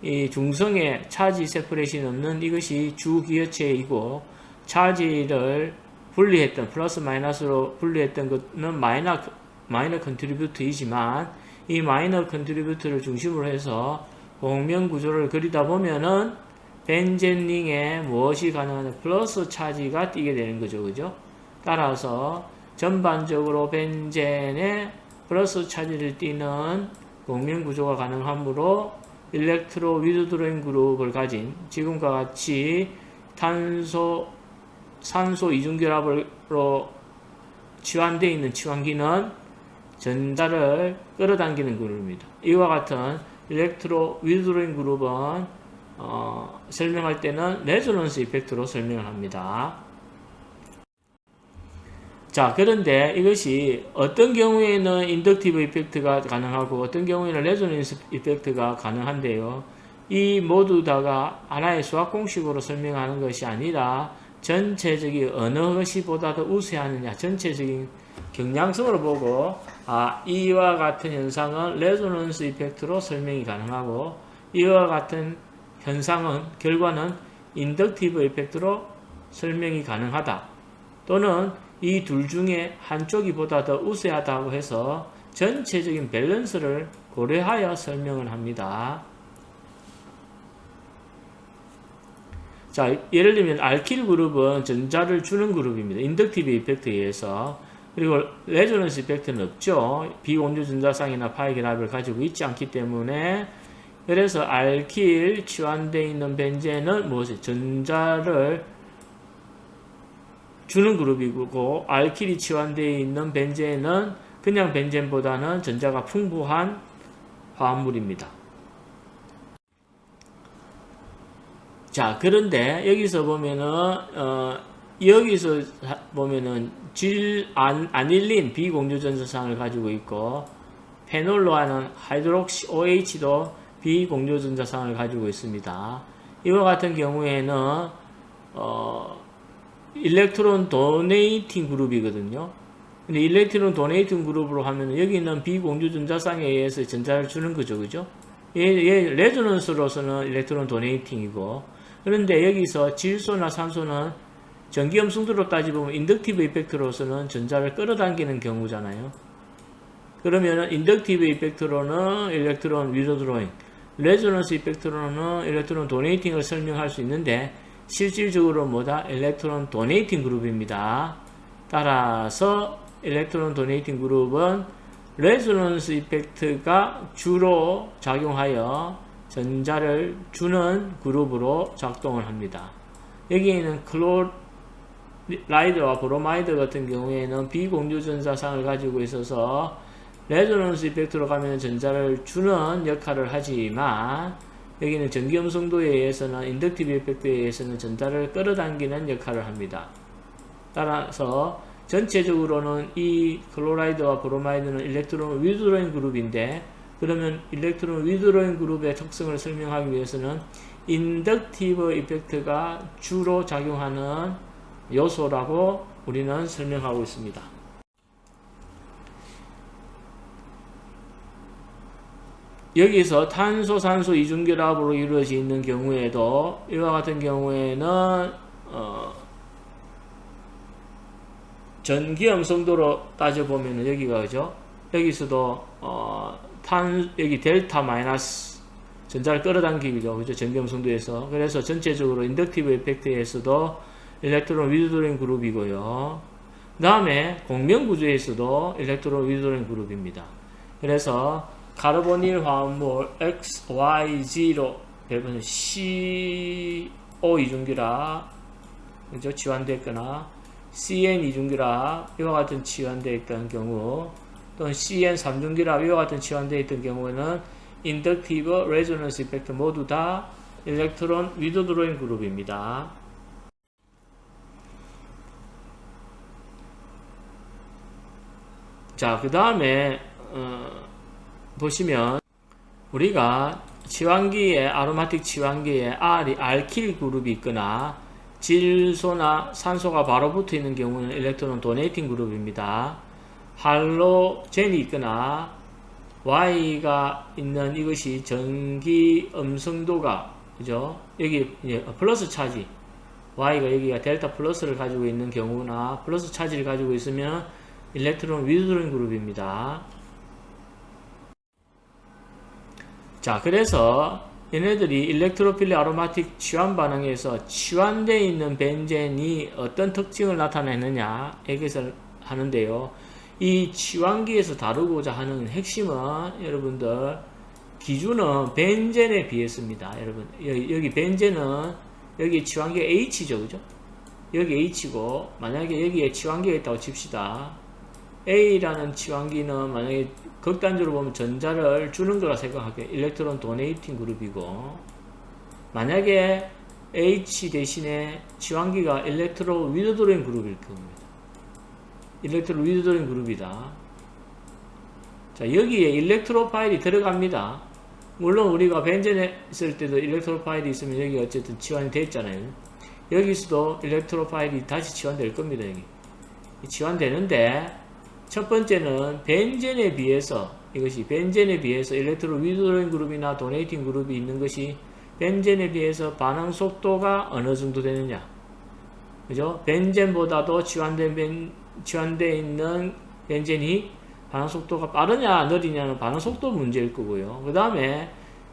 Speaker 1: 이 중성의 차지 세퍼레이션이 없는 이것이 주기여체이고, 차지를 분리했던 플러스 마이너스로 분리했던 것은 마이너 컨트리뷰트이지만, 이 마이너 컨트리뷰트를 중심으로 해서 공명 구조를 그리다 보면은 벤젠링에 무엇이 가능하냐? 플러스 차지가 띄게 되는 거죠. 그죠? 따라서 전반적으로 벤젠에 플러스 차지를 띠는 공명 구조가 가능하므로 일렉트로 위드로잉 그룹을 가진 지금과 같이 산소 이중결합으로 치환되어 있는 치환기는 전자를 끌어당기는 그룹입니다. 이와 같은 일렉트로 위드로잉 그룹은 설명할 때는 레조넌스 이펙트로 설명을 합니다. 자, 그런데 이것이 어떤 경우에는 인덕티브 이펙트가 가능하고 어떤 경우에는 레조넌스 이펙트가 가능한데요. 이 모두 다가 하나의 수학 공식으로 설명하는 것이 아니라 전체적인 어느 것이 보다 더 우세하느냐, 전체적인 경향성으로 보고 이와 같은 현상은 레조넌스 이펙트로 설명이 가능하고 이와 같은 현상은 결과는 인덕티브 이펙트로 설명이 가능하다. 또는 이 둘 중에 한쪽이 보다 더 우세하다고 해서 전체적인 밸런스를 고려하여 설명을 합니다. 자, 예를 들면 알킬 그룹은 전자를 주는 그룹입니다. 인덕티브 이펙트에 의해서. 그리고 레조넌스 이펙트는 없죠. 비공유 전자쌍이나 파이 결합을 가지고 있지 않기 때문에. 그래서 알킬 치환되어 있는 벤젠은 무엇이 전자를 주는 그룹이고, 알킬이 치환되어 있는 벤젠은 그냥 벤젠보다는 전자가 풍부한 화합물입니다. 자, 그런데 여기서 보면은 아닐린 비공유전자쌍을 가지고 있고, 페놀로 하는 하이드록시 OH도 비공유전자쌍을 가지고 있습니다. 이와 같은 경우에는 일렉트론 도네이팅 그룹이거든요. 근데 일렉트론 도네이팅 그룹으로 하면 여기는 비공유전자쌍에 의해서 전자를 주는 거죠. 그죠? 얘 레조넌스로서는 일렉트론 도네이팅이고, 그런데 여기서 질소나 산소는 전기염승도로 따지보면 인덕티브 이펙트로서는 전자를 끌어당기는 경우잖아요. 그러면 인덕티브 이펙트로는 일렉트론 위드로잉, 레조넌스 이펙트로는 일렉트론 도네이팅을 설명할 수 있는데 실질적으로 뭐다? 일렉트론 도네이팅 그룹입니다. 따라서 일렉트론 도네이팅 그룹은 레조넌스 이펙트가 주로 작용하여 전자를 주는 그룹으로 작동을 합니다. 여기에는 클로라이드와 브로마이드 같은 경우에는 비공유전자쌍을 가지고 있어서 레조넌스 이펙트로 가면 전자를 주는 역할을 하지만 여기는 전기염성도에 의해서는 인덕티브 이펙트에 의해서는 전자를 끌어당기는 역할을 합니다. 따라서 전체적으로는 이 클로라이드와 브로마이드는 일렉트론 위드로잉 그룹인데, 그러면 일렉트론 위드로잉 그룹의 특성을 설명하기 위해서는 인덕티브 이펙트가 주로 작용하는 요소라고 우리는 설명하고 있습니다. 여기서 탄소, 산소 이중결합으로 이루어져 있는 경우에도 이와 같은 경우에는 전기염성도로 따져보면 여기가 그죠? 여기서도 여기 델타 마이너스 전자를 끌어당기죠. 그죠? 전기염성도에서. 그래서 전체적으로 인덕티브 이펙트에서도 일렉트론 위드로잉 그룹이고요. 그 다음에 공명구조에서도 일렉트론 위드로잉 그룹입니다. 그래서 카르보닐 화합물 X, Y, Z로 배분은 CO 이중결합, 그죠? 치환됐거나 CN 이중결합 이와 같은 치환되어 있던 경우, 또는 CN 3중결합 이와 같은 치환되어 있던 경우에는 인덕티브, 레조넌스 이펙트 모두 다 일렉트론 위드로잉 그룹입니다. 자, 그 다음에 보시면 우리가 치환기에 아로마틱 치환기에 R이 알킬 그룹이 있거나 질소나 산소가 바로 붙어 있는 경우는 일렉트론 도네이팅 그룹입니다. 할로젠이 있거나 Y가 있는 이것이 전기 음성도가 그죠? 여기 플러스 차지 Y가 여기가 델타 플러스를 가지고 있는 경우나 플러스 차지를 가지고 있으면 일렉트론 위드로잉 그룹입니다. 자, 그래서 얘네들이 일렉트로필리 아로마틱 치환 반응에서 치환되어 있는 벤젠이 어떤 특징을 나타내느냐 얘기를 하는데요. 이 치환기에서 다루고자 하는 핵심은 여러분들 기준은 벤젠에 비했습니다. 여러분 여기 벤젠은 여기 치환기가 H죠, 그죠? 여기 H고 만약에 여기에 치환기가 있다고 칩시다. A라는 치환기는 만약에 극단적으로 보면 전자를 주는 거라 생각할게요. 일렉트론 도네이팅 그룹이고, 만약에 H 대신에 치환기가 일렉트론 위드로잉 그룹일 겁니다. 일렉트로 위드도링 그룹이다. 자, 여기에 일렉트로 파일이 들어갑니다. 물론 우리가 벤젠 했을 때도 일렉트로 파일이 있으면 여기 어쨌든 치환이 됐잖아요. 여기서도 일렉트로 파일이 다시 치환될 겁니다. 여기 치환되는데, 첫 번째는 벤젠에 비해서, 이것이 벤젠에 비해서 일렉트로 위드도링 그룹이나 도네이팅 그룹이 있는 것이 벤젠에 비해서 반응 속도가 어느 정도 되느냐, 그죠? 벤젠보다도 치환되어 있는 벤젠이 반응 속도가 빠르냐 느리냐는 반응 속도 문제일 거고요. 그 다음에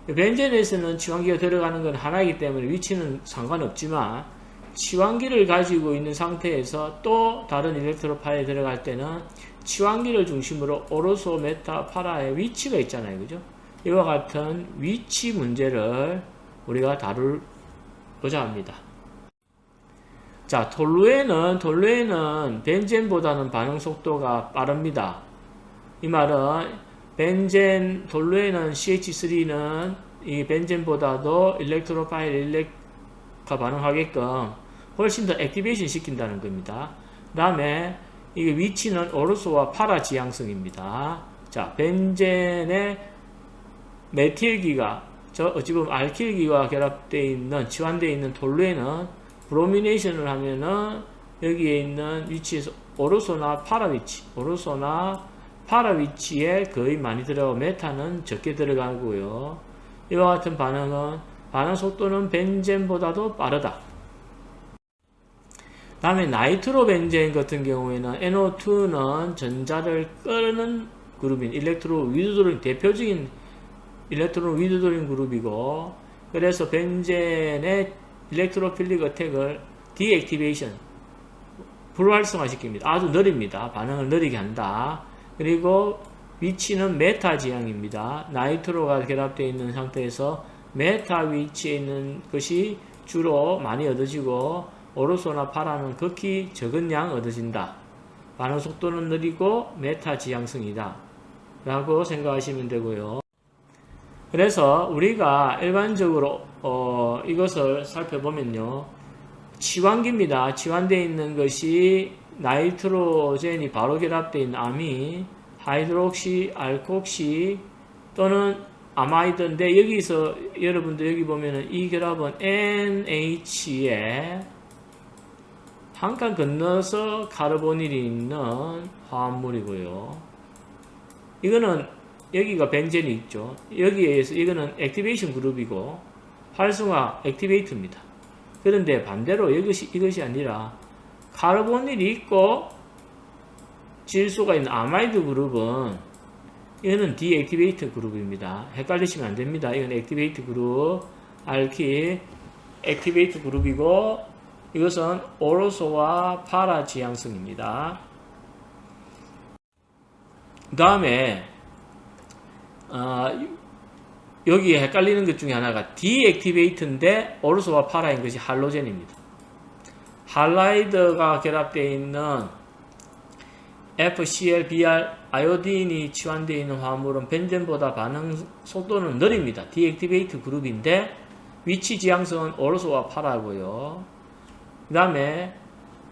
Speaker 1: 벤젠에서는 치환기가 들어가는 건 하나이기 때문에 위치는 상관없지만, 치환기를 가지고 있는 상태에서 또 다른 일렉트로 파일에 들어갈 때는 치환기를 중심으로 오르소, 메타, 파라의 위치가 있잖아요. 그죠? 이와 같은 위치 문제를 우리가 다룰고자 합니다. 자, 톨루에는 벤젠보다는 반응 속도가 빠릅니다. 이 말은 톨루에는 CH3는 이 벤젠보다도 일렉트로 파일 일렉과 반응하게끔 훨씬 더 액티베이션 시킨다는 겁니다. 그 다음에 이게 위치는 오르소와 파라 지향성입니다. 자, 벤젠의 메틸기가 어찌 보면 알킬기와 결합되어 있는, 치환되어 있는 톨루에는 브로미네이션을 하면은 여기에 있는 위치에서 오르소나 파라 위치에 거의 많이 들어가고 메타는 적게 들어가고요. 이와 같은 반응 속도는 벤젠보다도 빠르다. 다음에 나이트로 벤젠 같은 경우에는 NO2는 전자를 끄는 그룹인 일렉트로 위드도링, 대표적인 일렉트로 위드도링 그룹이고, 그래서 벤젠의 일렉트로필릭 어택을 디액티베이션, 불활성화시킵니다. 아주 느립니다. 반응을 느리게 한다. 그리고 위치는 메타 지향입니다. 나이트로가 결합되어 있는 상태에서 메타 위치에 있는 것이 주로 많이 얻어지고, 오르소나 파라는 극히 적은 양 얻어진다. 반응 속도는 느리고 메타 지향성이다 라고 생각하시면 되고요. 그래서 우리가 일반적으로 이것을 살펴보면요, 치환기입니다. 치환되어 있는 것이 나이트로젠이 바로 결합되어 있는 아민, 하이드록시, 알콕시 또는 아마이드인데, 여기서 여러분들 여기 보면은 이 결합은 NH에 한 칸 건너서 카르보닐이 있는 화합물이고요. 이거는 여기가 벤젠이 있죠. 여기에서 이거는 액티베이션 그룹이고 활성화 액티베이트입니다. 그런데 반대로 이것이 아니라 카르보닐이 있고 질소가 있는 아마이드 그룹은, 이거는 디액티베이트 그룹입니다. 헷갈리시면 안 됩니다. 이건 액티베이트 그룹, 알킬 액티베이트 그룹이고, 이것은 오르소와 파라 지향성입니다. 그 다음에 여기에 헷갈리는 것 중에 하나가 디액티베이트인데 오르소와 파라인 것이 할로젠입니다. 할라이드가 결합되어 있는 FCl, Br, 아요딘이 치환되어 있는 화합물은 벤젠보다 반응 속도는 느립니다. 디액티베이트 그룹인데 위치 지향성은 오르소와 파라고요. 그 다음에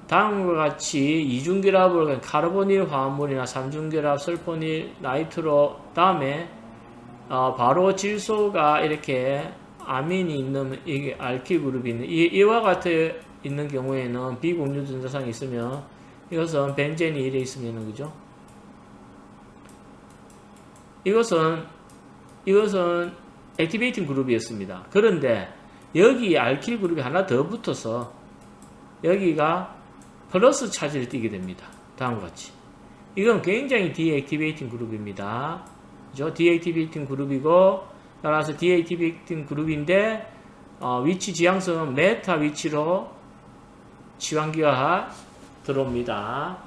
Speaker 1: 다음과 같이 이중결합을 카르보닐 화합물이나 삼중결합, 설포닐, 나이트로, 다음에 바로 질소가 이렇게 아민이 있는 이게 알킬 그룹이 있는 이와 같은 있는 경우에는 비공유 전자상이 있으면, 이것은 벤젠이 이래 있으면은, 그죠? 이것은 액티베이팅 그룹이었습니다. 그런데 여기 알킬 그룹이 하나 더 붙어서 여기가 플러스 차지를 띠게 됩니다. 다음과 같이. 이건 굉장히 디액티베이팅 그룹입니다. 그죠? 디액티베이팅 그룹이고, 따라서 디액티베이팅 그룹인데, 위치 지향성은 메타 위치로 치환기가 들어옵니다.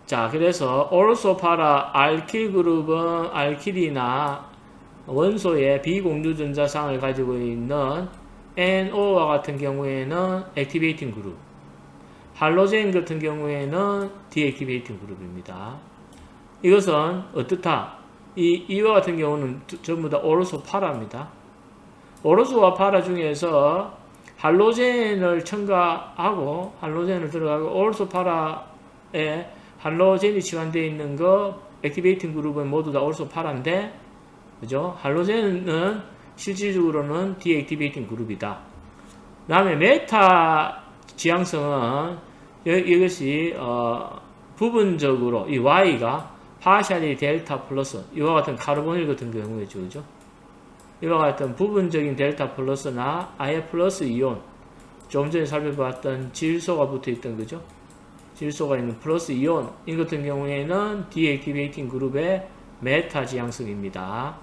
Speaker 1: 자, 그래서 오르소 파라 알킬 그룹은 알킬이나 원소의 비공유전자상을 가지고 있는 NO와 같은 경우에는 액티베이팅 그룹, 할로젠 같은 경우에는 디액티베이팅 그룹입니다. 이것은 어떻다? 이와 같은 경우는 전부 다 오르소 파라입니다. 오르소와 파라 중에서 할로젠을 첨가하고 할로젠을 들어가고 올소파라에 할로젠이 치환되어 있는 거 액티베이팅 그룹은 모두 다 올소파라인데 그죠? 할로젠은 실질적으로는 디액티베이팅 그룹이다. 그 다음에 메타 지향성은 이것이 부분적으로 이 Y가 파샬이 델타 플러스 이와 같은 카르보닐 같은 경우에죠. 그죠? 이와 같은 부분적인 델타 플러스나 아예 플러스 이온 좀 전에 살펴봤던 질소가 붙어있던 거죠. 질소가 있는 플러스 이온 이 같은 경우에는 디액티베이팅 그룹의 메타 지향성입니다.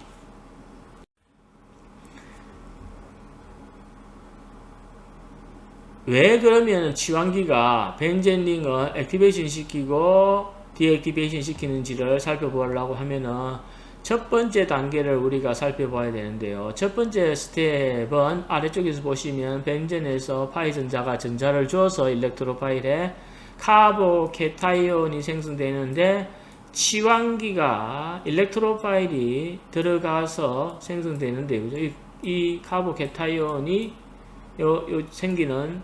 Speaker 1: 왜 그러면 치환기가 벤젠링을 액티베이션 시키고 디액티베이션 시키는지를 살펴보려고 하면은 첫 번째 단계를 우리가 살펴봐야 되는데요. 첫 번째 스텝은 아래쪽에서 보시면 벤젠에서 파이 전자가 전자를 줘서 일렉트로 파일에 카보케타이온이 생성되는데 치환기가 일렉트로 파일이 들어가서 생성되는데 그죠? 이 카보케타이온이 요 생기는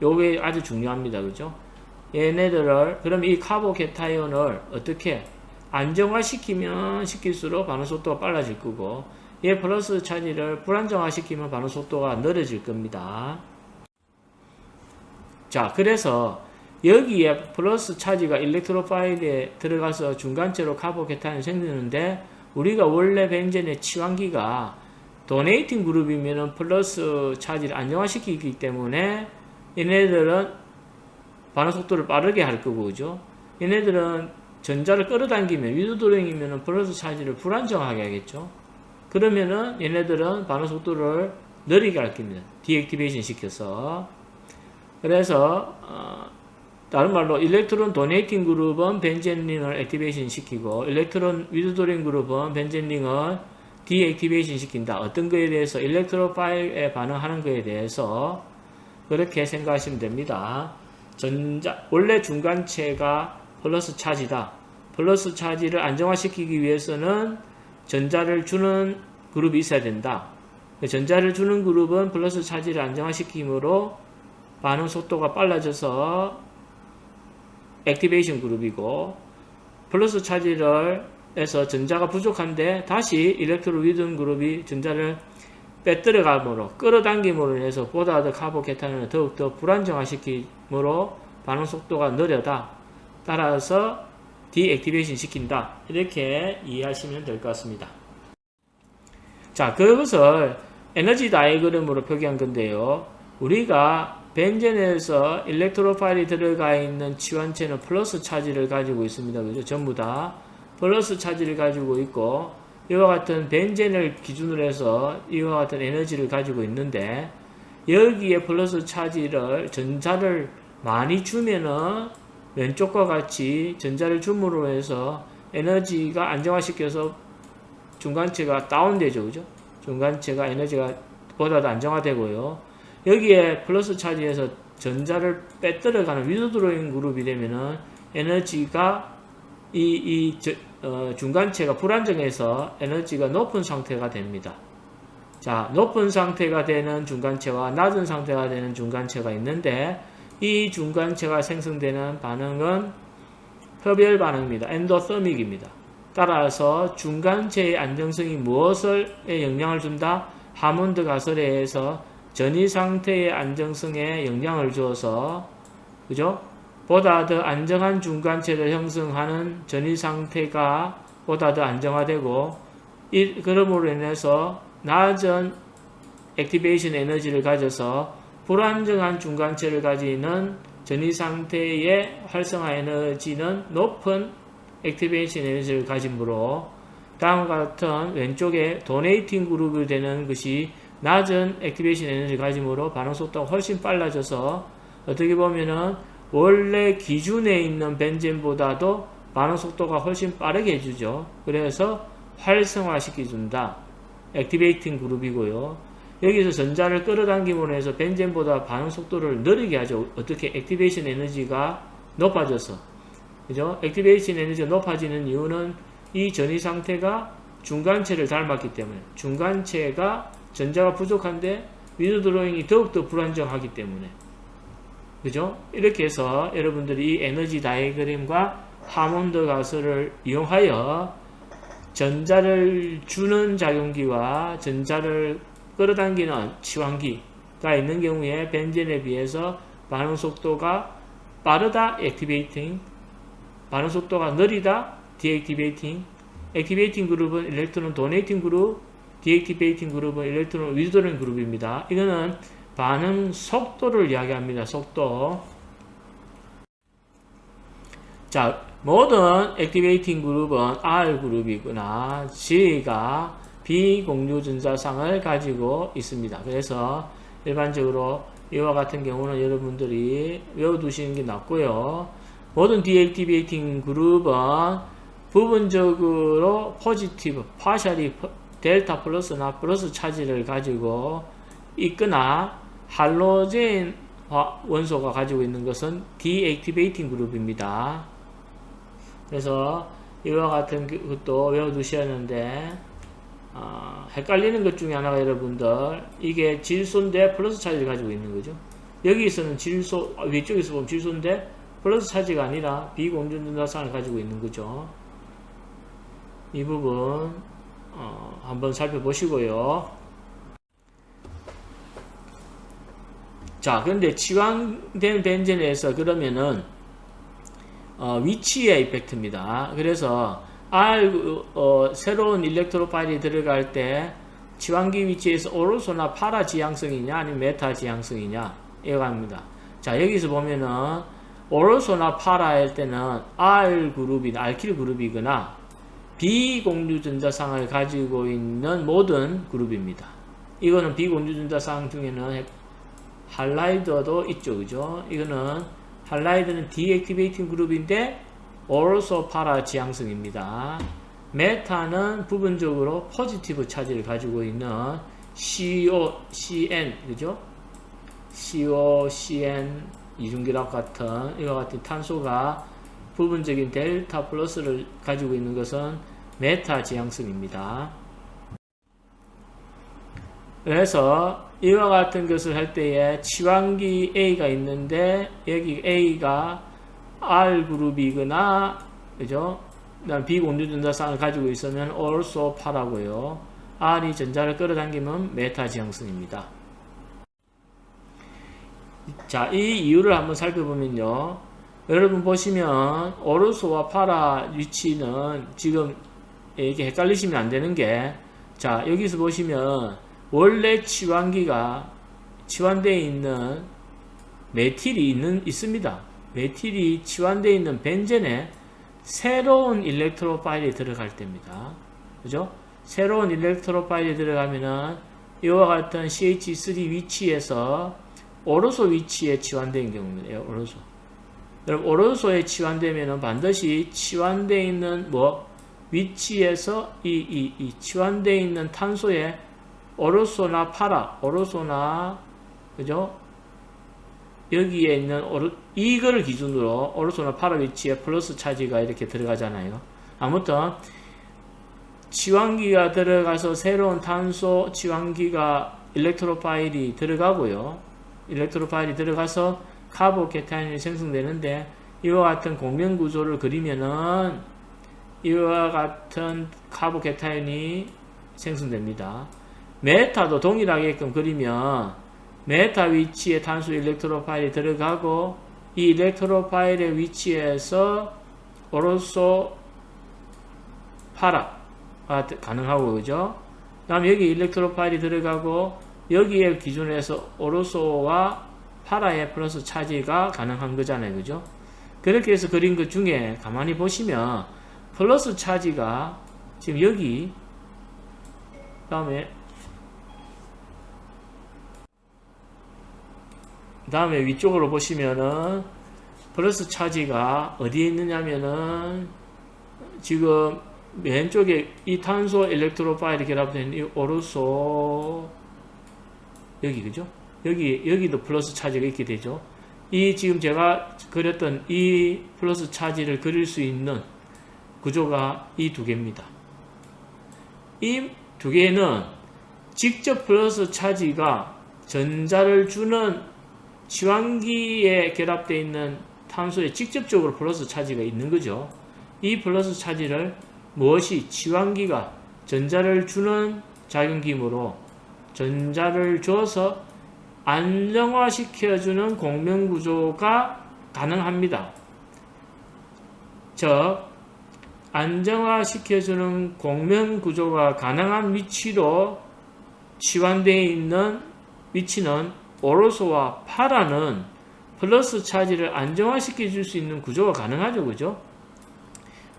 Speaker 1: 요게 아주 중요합니다. 그죠? 얘네들을 그럼 이 카보케타이온을 어떻게 안정화시키면 시킬수록 반응 속도가 빨라질 거고 얘 플러스 차지를 불안정화시키면 반응 속도가 느려질 겁니다. 자, 그래서 여기에 플러스 차지가 일렉트로 파일에 들어가서 중간체로 카보케타이온이 생기는데 우리가 원래 벤젠의 치환기가 도네이팅 그룹이면은 플러스 차지를 안정화시키기 때문에 얘네들은 반응 속도를 빠르게 할 거고, 그죠? 얘네들은 전자를 끌어당기면, 위도도령이면은 플러스 차지를 불안정하게 하겠죠? 그러면은 얘네들은 반응 속도를 느리게 할 겁니다. 디액티베이션 시켜서. 그래서, 다른 말로, 일렉트론 도네이팅 그룹은 벤젠링을 액티베이션 시키고, 일렉트론 위도도령 그룹은 벤젠링을 디액티베이션 시킨다. 어떤 거에 대해서, 일렉트로파일에 반응하는 거에 대해서, 그렇게 생각하시면 됩니다. 원래 중간체가 플러스 차지다. 플러스 차지를 안정화시키기 위해서는 전자를 주는 그룹이 있어야 된다. 전자를 주는 그룹은 플러스 차지를 안정화시키므로 반응 속도가 빨라져서 액티베이션 그룹이고, 플러스 차지를 해서 전자가 부족한데 다시 일렉트로 위든 그룹이 전자를 빼들어감으로 끌어당김으로 인해서 보다 더 카보케타인을 더욱더 불안정화시키므로 반응 속도가 느려다. 따라서 디액티베이션 시킨다. 이렇게 이해하시면 될 것 같습니다. 자, 그것을 에너지 다이어그램으로 표기한 건데요. 우리가 벤젠에서 일렉트로 파일이 들어가 있는 치환체는 플러스 차지를 가지고 있습니다. 그죠? 전부 다 플러스 차지를 가지고 있고 이와 같은 벤젠을 기준으로 해서 이와 같은 에너지를 가지고 있는데 여기에 플러스 차지를 전자를 많이 주면은 왼쪽과 같이 전자를 줌으로 해서 에너지가 안정화시켜서 중간체가 다운되죠. 그죠? 중간체가 에너지가 보다 더 안정화되고요. 여기에 플러스 차지에서 전자를 빼들어가는 위도드로잉 그룹이 되면은 에너지가 중간체가 불안정해서 에너지가 높은 상태가 됩니다. 자, 높은 상태가 되는 중간체와 낮은 상태가 되는 중간체가 있는데 이 중간체가 생성되는 반응은 흡열 반응입니다. 엔도서믹입니다. 따라서 중간체의 안정성이 무엇에 영향을 준다? 하몬드 가설에 의해서 전이 상태의 안정성에 영향을 주어서 그죠? 보다 더 안정한 중간체를 형성하는 전이 상태가 보다 더 안정화되고 그러므로 인해서 낮은 액티베이션 에너지를 가져서 불안정한 중간체를 가지는 전이 상태의 활성화 에너지는 높은 액티베이션 에너지를 가지므로 다음과 같은 왼쪽에 도네이팅 그룹이 되는 것이 낮은 액티베이션 에너지를 가지므로 반응 속도가 훨씬 빨라져서 어떻게 보면은 원래 기준에 있는 벤젠보다도 반응 속도가 훨씬 빠르게 해주죠. 그래서 활성화시켜준다. 액티베이팅 그룹이고요. 여기서 전자를 끌어당김으로 해서 벤젠보다 반응 속도를 느리게 하죠. 어떻게? 액티베이션 에너지가 높아져서. 그죠? 액티베이션 에너지가 높아지는 이유는 이 전이 상태가 중간체를 닮았기 때문에 중간체가 전자가 부족한데 위드로잉이 더욱더 불안정하기 때문에. 그죠? 이렇게 해서 여러분들이 이 에너지 다이어그램과 하몬드 가설을 이용하여 전자를 주는 작용기와 전자를 끌어당기는 치환기가 있는 경우에 벤젠에 비해서 반응 속도가 빠르다, 액티베이팅, 반응 속도가 느리다, 디액티베이팅, 액티베이팅 그룹은 일렉트론 도네이팅 그룹, 디액티베이팅 그룹은 일렉트론 위드로잉 그룹입니다. 이거는 반응 속도를 이야기합니다. 속도. 자, 모든 액티베이팅 그룹은 R 그룹이거나 G가 비공유 전자상을 가지고 있습니다. 그래서 일반적으로 이와 같은 경우는 여러분들이 외워두시는 게 낫고요. 모든 디액티베이팅 그룹은 부분적으로 포지티브, 파셜이 델타 플러스나 플러스 차지를 가지고 있거나 할로젠 원소가 가지고 있는 것은 디액티베이팅 그룹입니다. 그래서 이와 같은 것도 외워두셔야 하는데 헷갈리는 것 중에 하나가 여러분들 이게 질소인데 플러스 차지를 가지고 있는 거죠. 여기서는 질소, 위쪽에서 보면 질소인데 플러스 차지가 아니라 비공존 전자상을 가지고 있는 거죠. 이 부분 한번 살펴보시고요. 자, 근데 치환된 벤젠에서 그러면은 위치의 이펙트입니다. 그래서 새로운 일렉트로 파일이 들어갈 때 치환기 위치에서 오르소나 파라 지향성이냐 아니면 메타 지향성이냐 이거 합니다. 자, 여기서 보면은 오르소나 파라일 때는 R 그룹이나 알킬 그룹이거나 비공유 전자상을 가지고 있는 모든 그룹입니다. 이거는 비공유 전자상 중에는 할라이드도 있죠, 그죠? 이거는 할라이드는 디액티베이팅 그룹인데 오르소 파라 지향성입니다. 메타는 부분적으로 포지티브 차지를 가지고 있는 CO, CN, 그죠? CO, CN 이중결합 같은 이와 같은 탄소가 부분적인 델타 플러스를 가지고 있는 것은 메타 지향성입니다. 그래서 이와 같은 것을 할 때에 치환기 A가 있는데 여기 A가 R 그룹이거나 그죠? 그다음 비공유 전자상을 가지고 있으면 also 파라고요. R이 전자를 끌어당기면 메타 지향성입니다. 자, 이 이유를 한번 살펴보면요. 여러분 보시면 오르소와 파라 위치는 지금 이게 헷갈리시면 안 되는 게, 자, 여기서 보시면 원래 치환기가 치환되어 있는 메틸이 있습니다. 메틸이 치환되어 있는 벤젠에 새로운 일렉트로 파일이 들어갈 때입니다. 그죠? 새로운 일렉트로 파일이 들어가면은 이와 같은 CH3 위치에서 오르소 위치에 치환된 경우입니다. 오르소. 여러분, 오르소에 치환되면은 반드시 치환되어 있는 위치에서 이 치환되어 있는 탄소에 오르소나 파라, 오르소나, 그죠? 여기에 있는 이거를 기준으로 오르소나 파라 위치에 플러스 차지가 이렇게 들어가잖아요. 아무튼 치환기가 들어가서 새로운 탄소 치환기가 일렉트로 파일이 들어가고요. 일렉트로 파일이 들어가서 카보케타인이 생성되는데 이와 같은 공명 구조를 그리면은 이와 같은 카보케타인이 생성됩니다. 메타도 동일하게끔 그리면 메타 위치에 탄소 일렉트로 파일이 들어가고 이 일렉트로 파일의 위치에서 오르소 파라가 가능하고, 그죠? 그 다음에 여기 일렉트로 파일이 들어가고 여기에 기준에서 오르소와 파라의 플러스 차지가 가능한 거잖아요, 그죠? 그렇게 해서 그린 것 중에 가만히 보시면 플러스 차지가 지금 여기 다음에 위쪽으로 보시면은 플러스 차지가 어디에 있느냐면은 지금 왼쪽에 이 탄소 일렉트로 파일이 결합된 이 오르소 여기, 그죠? 여기도 플러스 차지가 있게 되죠. 이 지금 제가 그렸던 이 플러스 차지를 그릴 수 있는 구조가 이 두 개입니다. 이 두 개는 직접 플러스 차지가 전자를 주는 치환기에 결합되어 있는 탄소에 직접적으로 플러스 차지가 있는 거죠. 이 플러스 차지를 무엇이 치환기가 전자를 주는 작용기므로 전자를 줘서 안정화시켜주는 공명구조가 가능합니다. 즉 안정화시켜주는 공명구조가 가능한 위치로 치환되어 있는 위치는 오로소와 파라는 플러스 차지를 안정화시켜 줄 수 있는 구조가 가능하죠. 그죠?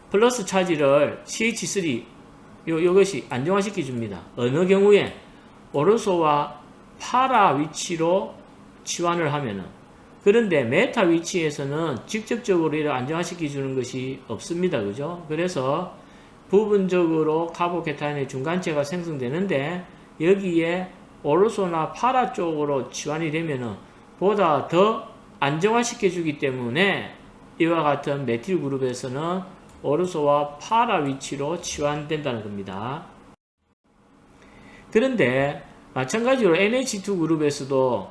Speaker 1: 플러스 차지를 CH3 이것이 안정화시켜 줍니다. 어느 경우에 오로소와 파라 위치로 치환을 하면은. 그런데 메타 위치에서는 직접적으로 이를 안정화시켜 주는 것이 없습니다. 그죠? 그래서 부분적으로 카보케타인의 중간체가 생성되는데 여기에 오르소나 파라 쪽으로 치환이 되면은 보다 더 안정화시켜 주기 때문에 이와 같은 메틸 그룹에서는 오르소와 파라 위치로 치환된다는 겁니다. 그런데 마찬가지로 NH2 그룹에서도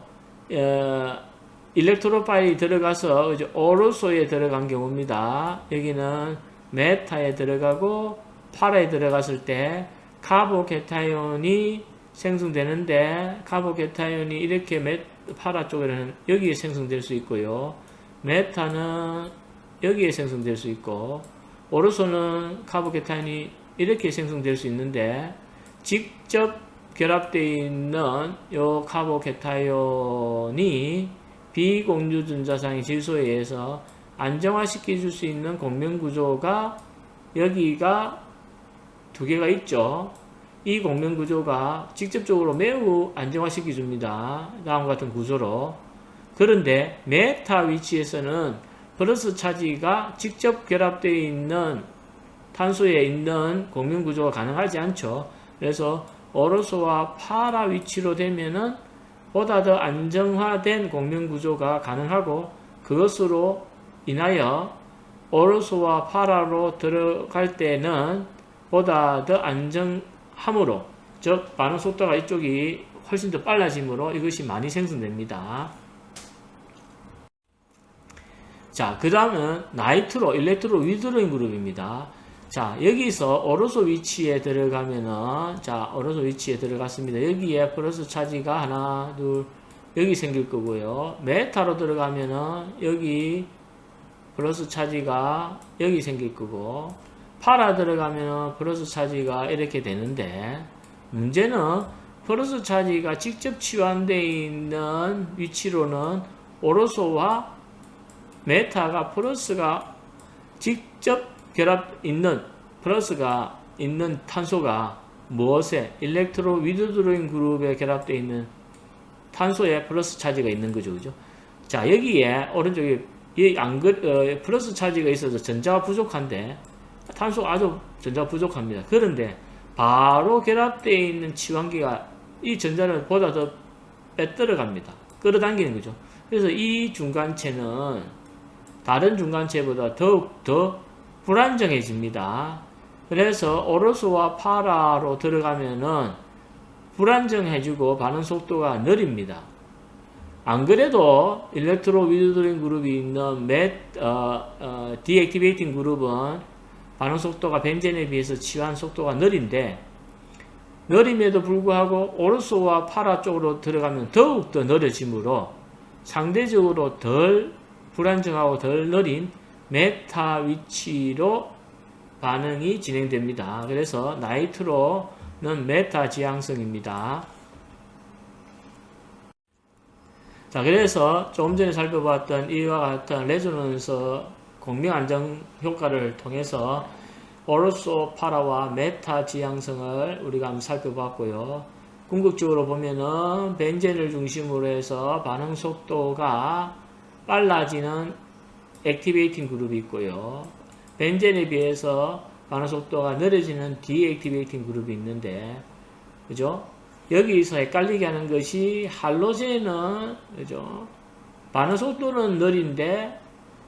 Speaker 1: 일렉트로파일이 들어가서 오르소에 들어간 경우입니다. 여기는 메타에 들어가고 파라에 들어갔을 때 카보케타이온이 생성되는데 카보케타이온이 이렇게 파라 쪽에는 여기에 생성될 수 있고요. 메타는 여기에 생성될 수 있고 오르소는 카보케타이온이 이렇게 생성될 수 있는데 직접 결합되어 있는 이 카보케타이온이 비공유전자상의 질소에 의해서 안정화시켜 줄 수 있는 공명구조가 여기가 두 개가 있죠. 이 공명구조가 직접적으로 매우 안정화시켜 줍니다. 다음과 같은 구조로. 그런데 메타 위치에서는 플러스 차지가 직접 결합되어 있는 탄소에 있는 공명구조가 가능하지 않죠. 그래서 오르소와 파라 위치로 되면은 보다 더 안정화된 공명구조가 가능하고 그것으로 인하여 오르소와 파라로 들어갈 때는 보다 더 안정함으로 즉 반응 속도가 이쪽이 훨씬 더 빨라짐으로 이것이 많이 생성됩니다. 자, 그 다음은 나이트로 일렉트로 위드로잉 그룹입니다. 자, 여기서 오르소 위치에 들어가면은, 자, 오르소 위치에 들어갔습니다. 여기에 플러스 차지가 하나, 둘, 여기 생길 거고요. 메타로 들어가면은, 여기 플러스 차지가 여기 생길 거고, 파라 들어가면은 플러스 차지가 이렇게 되는데, 문제는 플러스 차지가 직접 치환되어 있는 위치로는 오르소와 메타가 플러스가 직접 결합 있는 플러스가 있는 탄소가 무엇에 일렉트로 위드로잉 그룹에 결합되어 있는 탄소에 플러스 차지가 있는 거죠. 그죠? 자, 여기에 오른쪽에 플러스 차지가 있어서 전자가 부족한데 탄소가 아주 전자가 부족합니다. 그런데 바로 결합되어 있는 치환기가 이 전자를 보다 더 빼들어 갑니다. 끌어당기는 거죠. 그래서 이 중간체는 다른 중간체보다 더욱 더 불안정해집니다. 그래서 오르소와 파라로 들어가면은 불안정해지고 반응 속도가 느립니다. 안 그래도 일렉트로 위드로잉 그룹이 있는 디액티베이팅 그룹은 반응 속도가 벤젠에 비해서 치환 속도가 느린데 느림에도 불구하고 오르소와 파라 쪽으로 들어가면 더욱 더 느려지므로 상대적으로 덜 불안정하고 덜 느린 메타 위치로 반응이 진행됩니다. 그래서 나이트로는 메타 지향성입니다. 자, 그래서 조금 전에 살펴봤던 이와 같은 레조넌스 공명 안정 효과를 통해서 오르소 파라와 메타 지향성을 우리가 한번 살펴봤고요. 궁극적으로 보면은 벤젠을 중심으로 해서 반응 속도가 빨라지는 액티베이팅 그룹이 있고요. 벤젠에 비해서 반응 속도가 느려지는 디액티베이팅 그룹이 있는데, 그죠? 여기서 헷갈리게 하는 것이 할로젠은, 그죠? 반응 속도는 느린데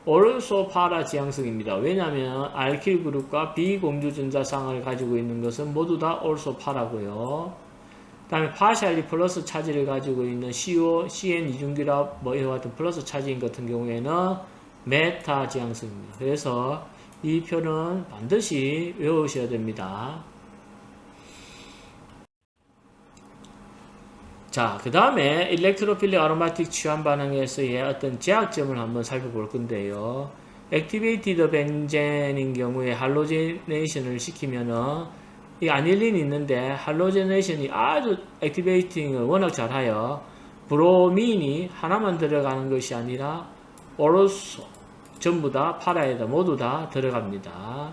Speaker 1: 오르소 파라 지향성입니다. 왜냐하면 알킬 그룹과 비공유전자상을 가지고 있는 것은 모두 다 오르소 파라고요. 다음에 파샬리 플러스 차지를 가지고 있는 CO, CN 이중결합 뭐 이와 같은 플러스 차지인 같은 경우에는 메타 지향성입니다. 그래서 이 표는 반드시 외우셔야 됩니다. 자, 그 다음에 일렉트로필릭 아로마틱 취환 반응에서의 어떤 제약점을 한번 살펴볼 건데요. 액티베이티드 벤젠인 경우에 할로제네이션을 시키면은 이 아닐린이 있는데 할로제네이션이 아주 액티베이팅을 워낙 잘하여 브로민이 하나만 들어가는 것이 아니라 오로소 전부 다 파라에다 모두 다 들어갑니다.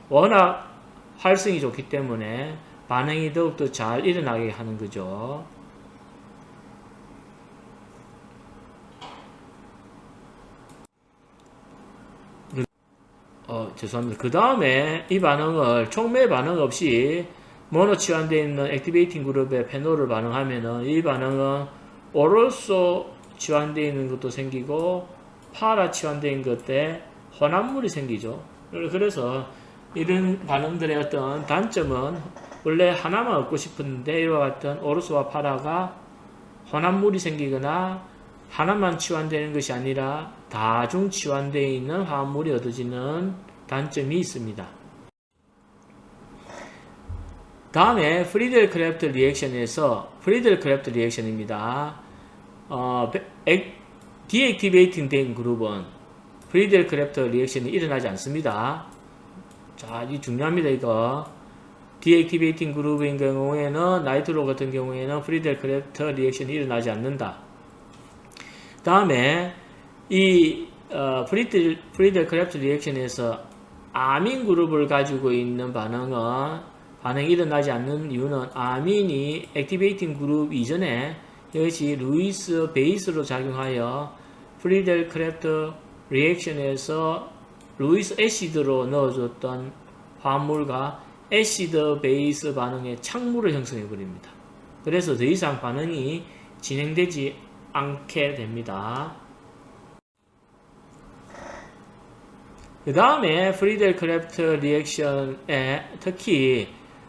Speaker 1: 워낙 활성이 좋기 때문에 반응이 더욱더 잘 일어나게 하는 거죠. 죄송합니다. 그 다음에 이 반응을 촉매 반응 없이 모노 치환되어 있는 액티베이팅 그룹의 페놀을 반응하면은 이 반응은 오로소 치환되어 있는 것도 생기고 파라 치환되어 있는 것에 혼합물이 생기죠. 그래서 이런 반응들의 어떤 단점은 원래 하나만 얻고 싶었는데 이와 같은 오로소와 파라가 혼합물이 생기거나 하나만 치환되는 것이 아니라 다중 치환되어 있는 화합물이 얻어지는 단점이 있습니다. 다음에 프리델 크래프트 리액션에서 프리델 크래프트 리액션입니다. 디액티베이팅 된 그룹은 프리델 크래프트 리액션이 일어나지 않습니다. 자, 이 중요합니다. 이거 디액티베이팅 그룹인 경우에는 나이트로 같은 경우에는 프리델 크래프트 리액션이 일어나지 않는다. 다음에 이 프리델 크래프트 리액션에서 아민 그룹을 가지고 있는 반응이 일어나지 않는 이유는 아민이 액티베이팅 그룹 이전에 이것이 루이스 베이스로 작용하여 프리델 크래프트 리액션에서 루이스 애시드로 넣어줬던 화합물과 애시드 베이스 반응의 착물을 형성해 버립니다. 그래서 더 이상 반응이 진행되지 않게 됩니다. 그 다음에 프리델 크래프트 리액션에 특히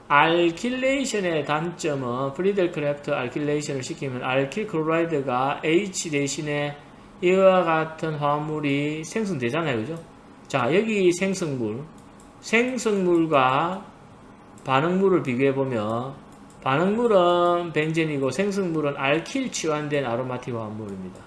Speaker 1: 알킬레이션의 단점은 프리델 크래프트 알킬레이션을 시키면 알킬 클로라이드가 H 대신에 이와 같은 화합물이 생성되잖아요. 그죠? 자, 여기 생성물과 반응물을 비교해보면 반응물은 벤젠이고 생성물은 알킬 치환된 아로마틱 화합물입니다.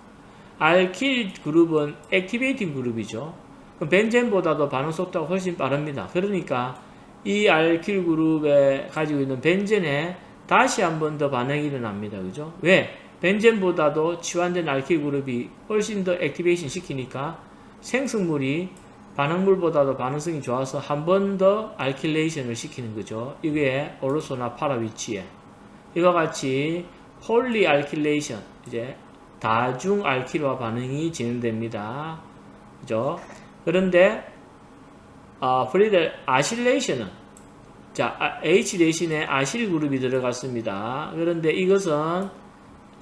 Speaker 1: 알킬 그룹은 액티베이팅 그룹이죠. 벤젠보다도 반응 속도가 훨씬 빠릅니다. 그러니까 이 알킬 그룹에 가지고 있는 벤젠에 다시 한 번 더 반응이 일어납니다. 그죠? 왜? 벤젠보다도 치환된 알킬 그룹이 훨씬 더 액티베이션 시키니까 생성물이 반응물보다도 반응성이 좋아서 한 번 더 알킬레이션을 시키는 거죠. 이게 오로소나 파라 위치에. 이와 같이 폴리 알킬레이션, 이제 다중 알킬화 반응이 진행됩니다. 그죠? 그런데 프리델 아실레이션은 자, H 대신에 아실 그룹이 들어갔습니다. 그런데 이것은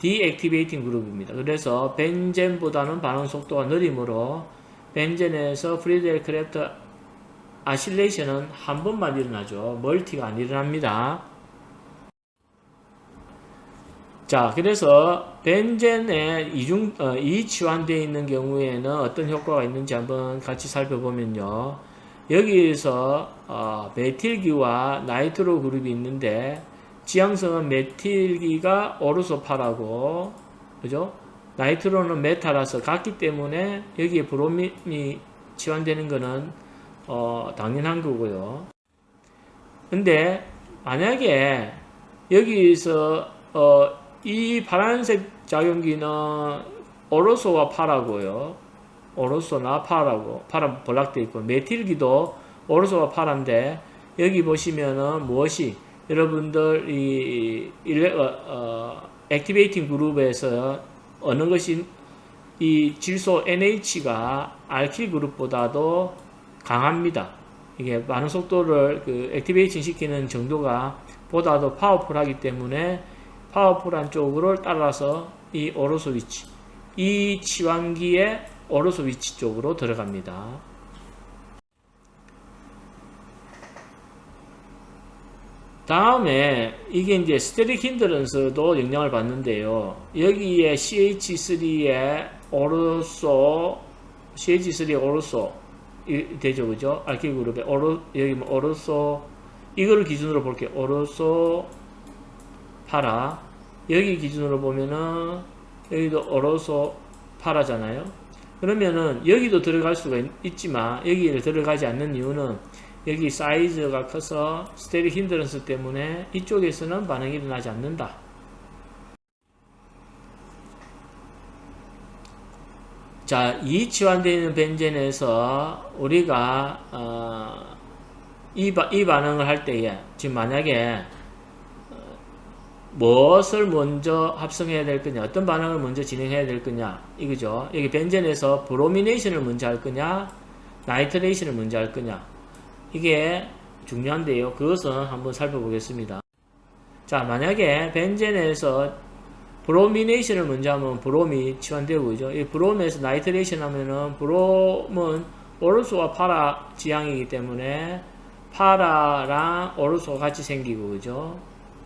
Speaker 1: 디액티베이팅 그룹입니다. 그래서 벤젠보다는 반응 속도가 느리므로 벤젠에서 프리델 크래프트 아실레이션은 한 번만 일어나죠. 멀티가 안 일어납니다. 자, 그래서 벤젠에 이치환되어 있는 경우에는 어떤 효과가 있는지 한번 같이 살펴보면요. 여기에서 메틸기와 나이트로 그룹이 있는데 지향성은 메틸기가 오르소파라고, 그죠? 나이트로는 메타라서 같기 때문에 여기에 브로민이 치환되는 것은 당연한 거고요. 근데 만약에 여기서 이 파란색 작용기는 오로소와 파라고요. 오로소나 파라고, 파라 볼락되어 있고, 메틸기도 오로소와 파란데, 여기 보시면은 무엇이, 여러분들, 액티베이팅 그룹에서 어느 것이, 이 질소 NH가 알킬 그룹보다도 강합니다. 이게 반응 속도를 액티베이션 시키는 정도가 보다도 파워풀하기 때문에 파워풀한 쪽으로 따라서 이 오로소 위치, 이 치환기의 오로소 위치 쪽으로 들어갑니다. 다음에 이게 이제 스테릭 힌드런스도 영향을 받는데요. 여기에 CH3에 오르소, CH3 오르소 되죠, 그죠? 알킬 그룹에 여기 뭐 오르소, 이거를 기준으로 볼게요. 오르소 파라. 여기 기준으로 보면은 여기도 오르소 파라잖아요. 그러면은 여기도 들어갈 수가 있지만 여기를 들어가지 않는 이유는 여기 사이즈가 커서 스테릭 힌드런스 때문에 이쪽에서는 반응이 일어나지 않는다. 자, 이 치환되어 있는 벤젠에서 우리가 이 반응을 할 때에 지금 만약에 무엇을 먼저 합성해야 될 거냐, 어떤 반응을 먼저 진행해야 될 거냐, 이거죠. 여기 벤젠에서 브로미네이션을 먼저 할 거냐, 나이트레이션을 먼저 할 거냐, 이게 중요한데요. 그것은 한번 살펴보겠습니다. 자, 만약에 벤젠에서 브로미네이션을 먼저 하면 브롬이 치환되고, 그죠? 이 브롬에서 나이트레이션 하면은 브롬은 오르소와 파라 지향이기 때문에 파라랑 오르소가 같이 생기고, 그죠?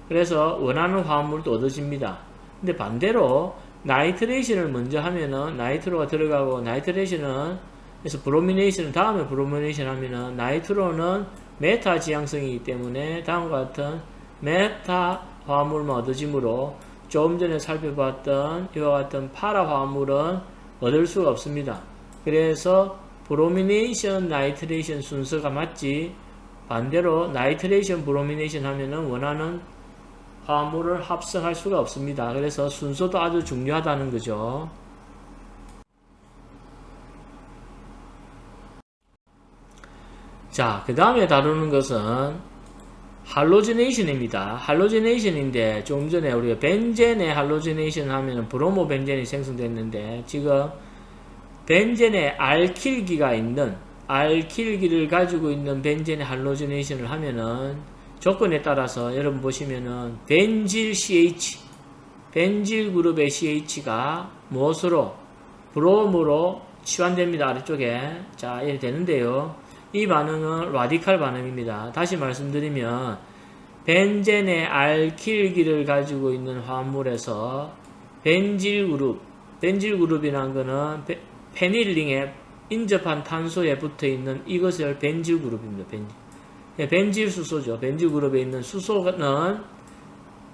Speaker 1: 그래서 원하는 화합물도 얻어집니다. 근데 반대로 나이트레이션을 먼저 하면은 나이트로가 들어가고, 나이트레이션은 그래서 브로미네이션 다음에 브로미네이션 하면은 나이트로는 메타 지향성이기 때문에 다음과 같은 메타 화합물만 얻어지므로 조금 전에 살펴봤던 이와 같은 파라 화합물은 얻을 수가 없습니다. 그래서 브로미네이션 나이트레이션 순서가 맞지, 반대로 나이트레이션 브로미네이션 하면은 원하는 화합물을 합성할 수가 없습니다. 그래서 순서도 아주 중요하다는 거죠. 자, 그 다음에 다루는 것은 할로지네이션입니다. 할로지네이션인데 좀 전에 우리가 벤젠의 할로지네이션 하면 브로모 벤젠이 생성됐는데, 지금 벤젠에 알킬기가 있는, 알킬기를 가지고 있는 벤젠의 할로지네이션을 하면은 조건에 따라서 여러분 보시면은 벤질 CH, 벤질 그룹의 CH가 무엇으로? 브롬으로 치환됩니다. 아래쪽에. 자, 이렇게 되는데요. 이 반응은 라디칼 반응입니다. 다시 말씀드리면 벤젠의 알킬기를 가지고 있는 화합물에서 벤질 그룹이라는 것은 페닐링에 인접한 탄소에 붙어 있는 이것을 벤질 그룹입니다. 벤질 수소죠. 벤질 그룹에 있는 수소는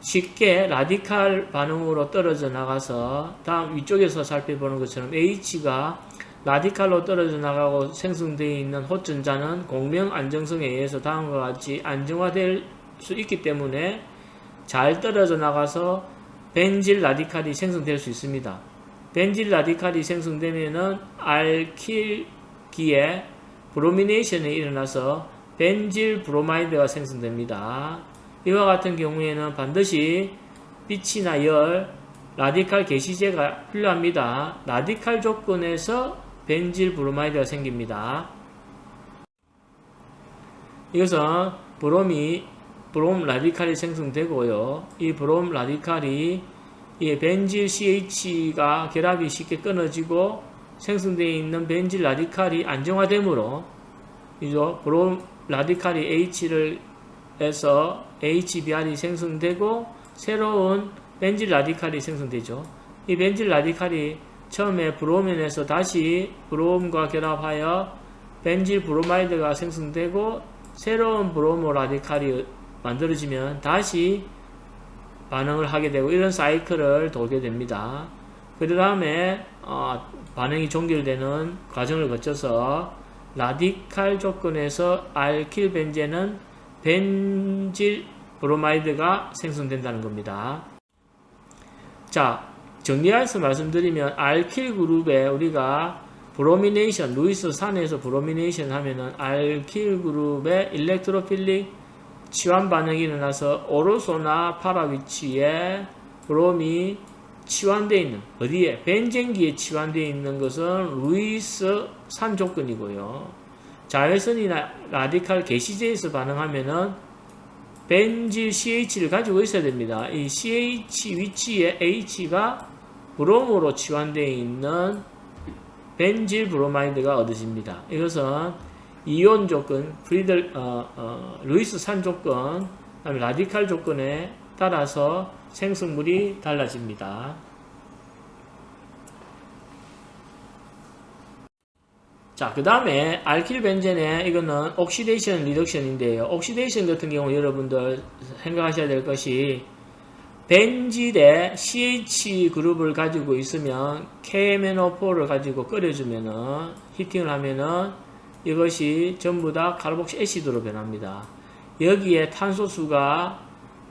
Speaker 1: 쉽게 라디칼 반응으로 떨어져 나가서 다음 위쪽에서 살펴보는 것처럼 H가 라디칼로 떨어져 나가고 생성되어 있는 호전자는 공명 안정성에 의해서 다음과 같이 안정화될 수 있기 때문에 잘 떨어져 나가서 벤질 라디칼이 생성될 수 있습니다. 벤질 라디칼이 생성되면은 알킬기에 브로미네이션이 일어나서 벤질 브로마이드가 생성됩니다. 이와 같은 경우에는 반드시 빛이나 열, 라디칼 개시제가 필요합니다. 라디칼 조건에서 벤질 브로마이드가 생깁니다. 이것은 브롬 라디칼이 생성되고요. 이 브롬 라디칼이 이 벤질 CH가 결합이 쉽게 끊어지고 생성되어 있는 벤질 라디칼이 안정화되므로 이죠. 브롬 라디칼이 H를 해서 HBr이 생성되고 새로운 벤질 라디칼이 생성되죠. 이 벤질 라디칼이 처음에 브로멘에서 다시 브롬과 결합하여 벤질 브로마이드가 생성되고 새로운 브로모 라디칼이 만들어지면 다시 반응을 하게 되고 이런 사이클을 돌게 됩니다. 그 다음에 반응이 종결되는 과정을 거쳐서 라디칼 조건에서 알킬 벤젠은 벤질 브로마이드가 생성된다는 겁니다. 자, 정리해서 말씀드리면 알킬 그룹에 우리가 브로미네이션, 루이스 산에서 브로미네이션 하면은 알킬 그룹에 일렉트로필릭 치환 반응이 일어나서 오르소나 파라 위치에 브롬이 치환되어 있는, 어디에? 벤젠기에 치환되어 있는 것은 루이스 산 조건이고요. 자외선이나 라디칼 개시제에서 반응하면은 벤질 CH를 가지고 있어야 됩니다. 이 CH 위치에 H가 브롬으로 치환되어 있는 벤질 브로마이드가 얻어집니다. 이것은 이온 조건, 루이스 산 조건, 그다음에 라디칼 조건에 따라서 생성물이 달라집니다. 자, 그 다음에 알킬벤젠의 이거는 옥시데이션 리덕션인데요. 옥시데이션 같은 경우 여러분들 생각하셔야 될 것이 벤질에 CH 그룹을 가지고 있으면 KMNO4를 가지고 끓여주면은 히팅을 하면은 이것이 전부 다 카르복시 애시드로 변합니다. 여기에 탄소수가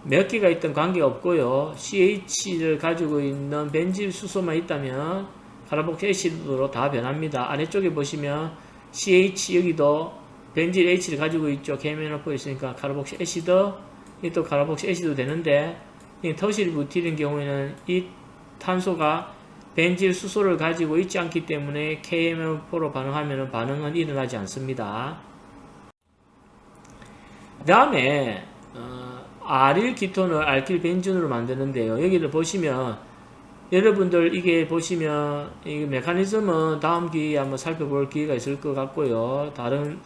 Speaker 1: 몇 개가 있든 관계없고요. CH를 가지고 있는 벤질 수소만 있다면 카르복시 애시드로 다 변합니다. 아래쪽에 보시면 CH 여기도 벤질 H를 가지고 있죠. KMNO4 있으니까 카르복시 애시드, 이 또 카르복시 애시드 되는데 이 터실 부틸인 경우에는 이 탄소가 벤질 수소를 가지고 있지 않기 때문에 KMNO4로 반응하면 반응은 일어나지 않습니다. 그 다음에 아릴 키톤을 알킬 벤준으로 만드는데요. 여기를 보시면 여러분들 이게 보시면 이 메커니즘은 다음 기회에 한번 살펴볼 기회가 있을 것 같고요. 다른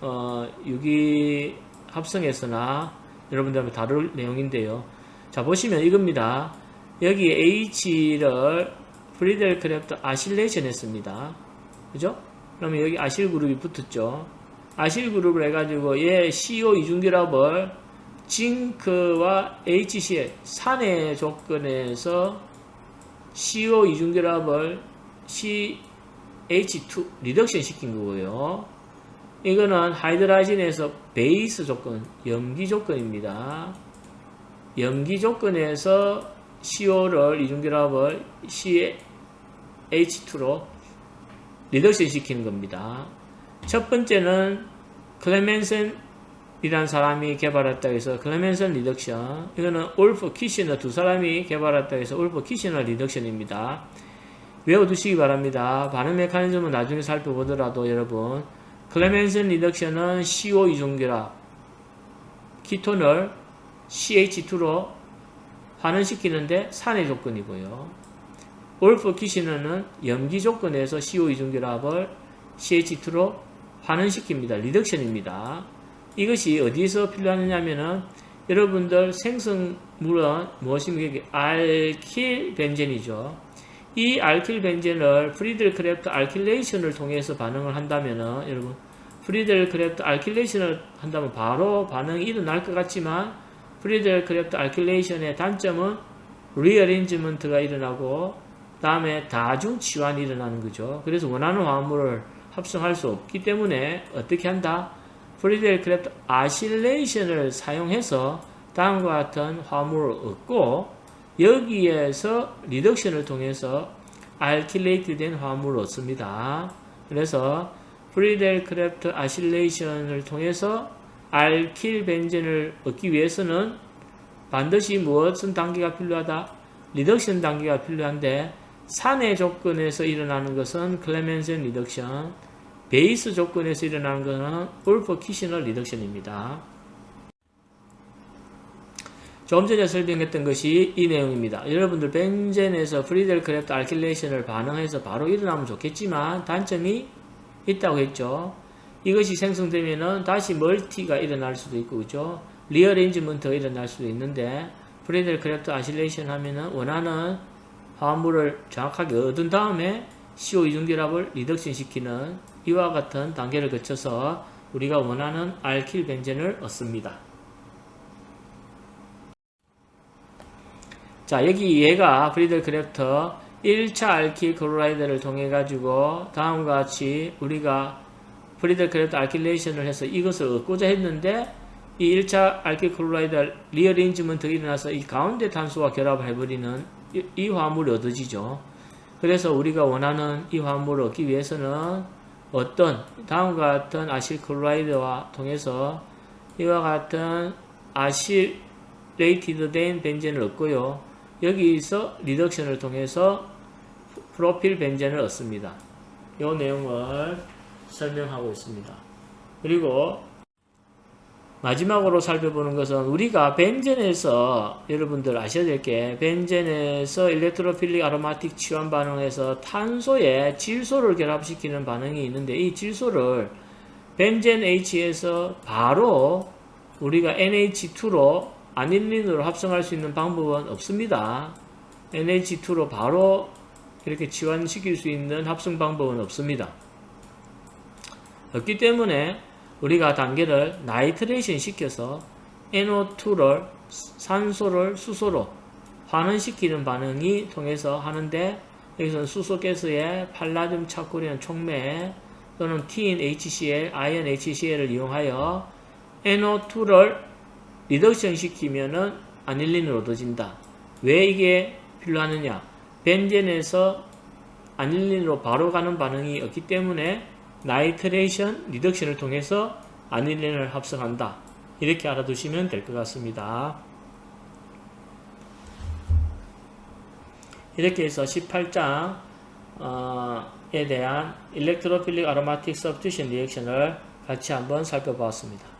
Speaker 1: 유기 합성에서나 여러분들 한번 다룰 내용인데요. 자, 보시면 이겁니다. 여기 H를 프리델 크래프트 아실레이션 했습니다. 그죠? 그러면 여기 아실 그룹이 붙었죠. 아실 그룹을 해가지고 얘 CO 이중결합을 징크와 HCl 산의 조건에서 CO 이중결합을 CH2 리덕션 시킨 거고요. 이거는 하이드라진에서 베이스 조건, 염기 조건입니다. 염기 조건에서 CO를 이중결합을 CH2로 리덕션 시키는 겁니다. 첫 번째는 클레멘센이라는 사람이 개발했다고 해서 클레멘센 리덕션, 이거는 울프 키시너 두 사람이 개발했다고 해서 울프 키시너 리덕션입니다. 외워두시기 바랍니다. 반응 메커니즘은 나중에 살펴보더라도 여러분, 클레멘센 리덕션은 CO 이중결합 키톤을 CH2로 환원시키는데 산의 조건이고요. 울프 키시너는 염기 조건에서 CO 이중결합을 CH2로 환원시킵니다. 리덕션입니다. 이것이 어디서 필요하느냐면은 여러분들 생성물은 무엇입니까? 알킬 벤젠이죠. 이 알킬 벤젠을 프리델 크래프트 알킬레이션을 통해서 반응을 한다면은 여러분 프리델 크래프트 알킬레이션을 한다면 바로 반응이 일어날 것 같지만 프리델 크래프트 알킬레이션의 단점은 리어레인지먼트가 일어나고 다음에 다중 치환이 일어나는 거죠. 그래서 원하는 화합물을 합성할 수 없기 때문에 어떻게 한다? 프리델 크래프트 아실레이션을 사용해서 다음과 같은 화합물을 얻고 여기에서 리덕션을 통해서 알킬레이트 된 화합물을 얻습니다. 그래서 프리델 크래프트 아실레이션을 통해서 알킬 벤젠을 얻기 위해서는 반드시 무엇은 단계가 필요하다? 리덕션 단계가 필요한데 산의 조건에서 일어나는 것은 클레멘센 리덕션, 베이스 조건에서 일어나는 것은 울프 키시너 리덕션입니다. 좀 전에 설명했던 것이 이 내용입니다. 여러분들 벤젠에서 프리델 크래프트 알킬레이션을 반응해서 바로 일어나면 좋겠지만 단점이 있다고 했죠. 이것이 생성되면은 다시 멀티가 일어날 수도 있고, 그죠? 리어레인지먼트가 일어날 수도 있는데, 프리델 크래프트 아실레이션 하면은 원하는 화합물을 정확하게 얻은 다음에 CO 이중결합을 리덕션 시키는 이와 같은 단계를 거쳐서 우리가 원하는 알킬 벤젠을 얻습니다. 자, 여기 얘가 프리델 크래프트 1차 알킬 클로라이드를 통해 가지고 다음과 같이 우리가 프리델 크래프트 알킬레이션을 해서 이것을 얻고자 했는데 이 1차 알킬 클로라이드 리어레인지먼트가 일어나서 이 가운데 탄소와 결합을 해버리는 이 화합물이 얻어지죠. 그래서 우리가 원하는 이 화합물을 얻기 위해서는 어떤 다음과 같은 아실 클로라이드와 통해서 이와 같은 아실레이티드 된 벤젠을 얻고요. 여기서 리덕션을 통해서 프로필 벤젠을 얻습니다. 이 내용을 설명하고 있습니다. 그리고 마지막으로 살펴보는 것은 우리가 벤젠에서 여러분들 아셔야 될 게 벤젠에서 일렉트로필릭 아로마틱 치환 반응에서 탄소에 질소를 결합시키는 반응이 있는데 이 질소를 벤젠 H에서 바로 우리가 NH2로 아닐린으로 합성할 수 있는 방법은 없습니다. NH2로 바로 이렇게 치환시킬 수 있는 합성 방법은 없습니다. 없기 때문에 우리가 단계를 나이트레이션 시켜서 NO2를 산소를 수소로 환원시키는 반응이 통해서 하는데, 여기서는 수소가스에 팔라듐 차코리온 촉매 또는 TnHCl, ion HCl을 이용하여 NO2를 리덕션 시키면은 아닐린을 얻어진다. 왜 이게 필요하느냐? 벤젠에서 아닐린으로 바로 가는 반응이 없기 때문에 나이트레이션 리덕션을 통해서 아닐린을 합성한다. 이렇게 알아두시면 될 것 같습니다. 이렇게 해서 18장에 대한 일렉트로필릭 아로마틱 서브스티튜션 리액션을 같이 한번 살펴보았습니다.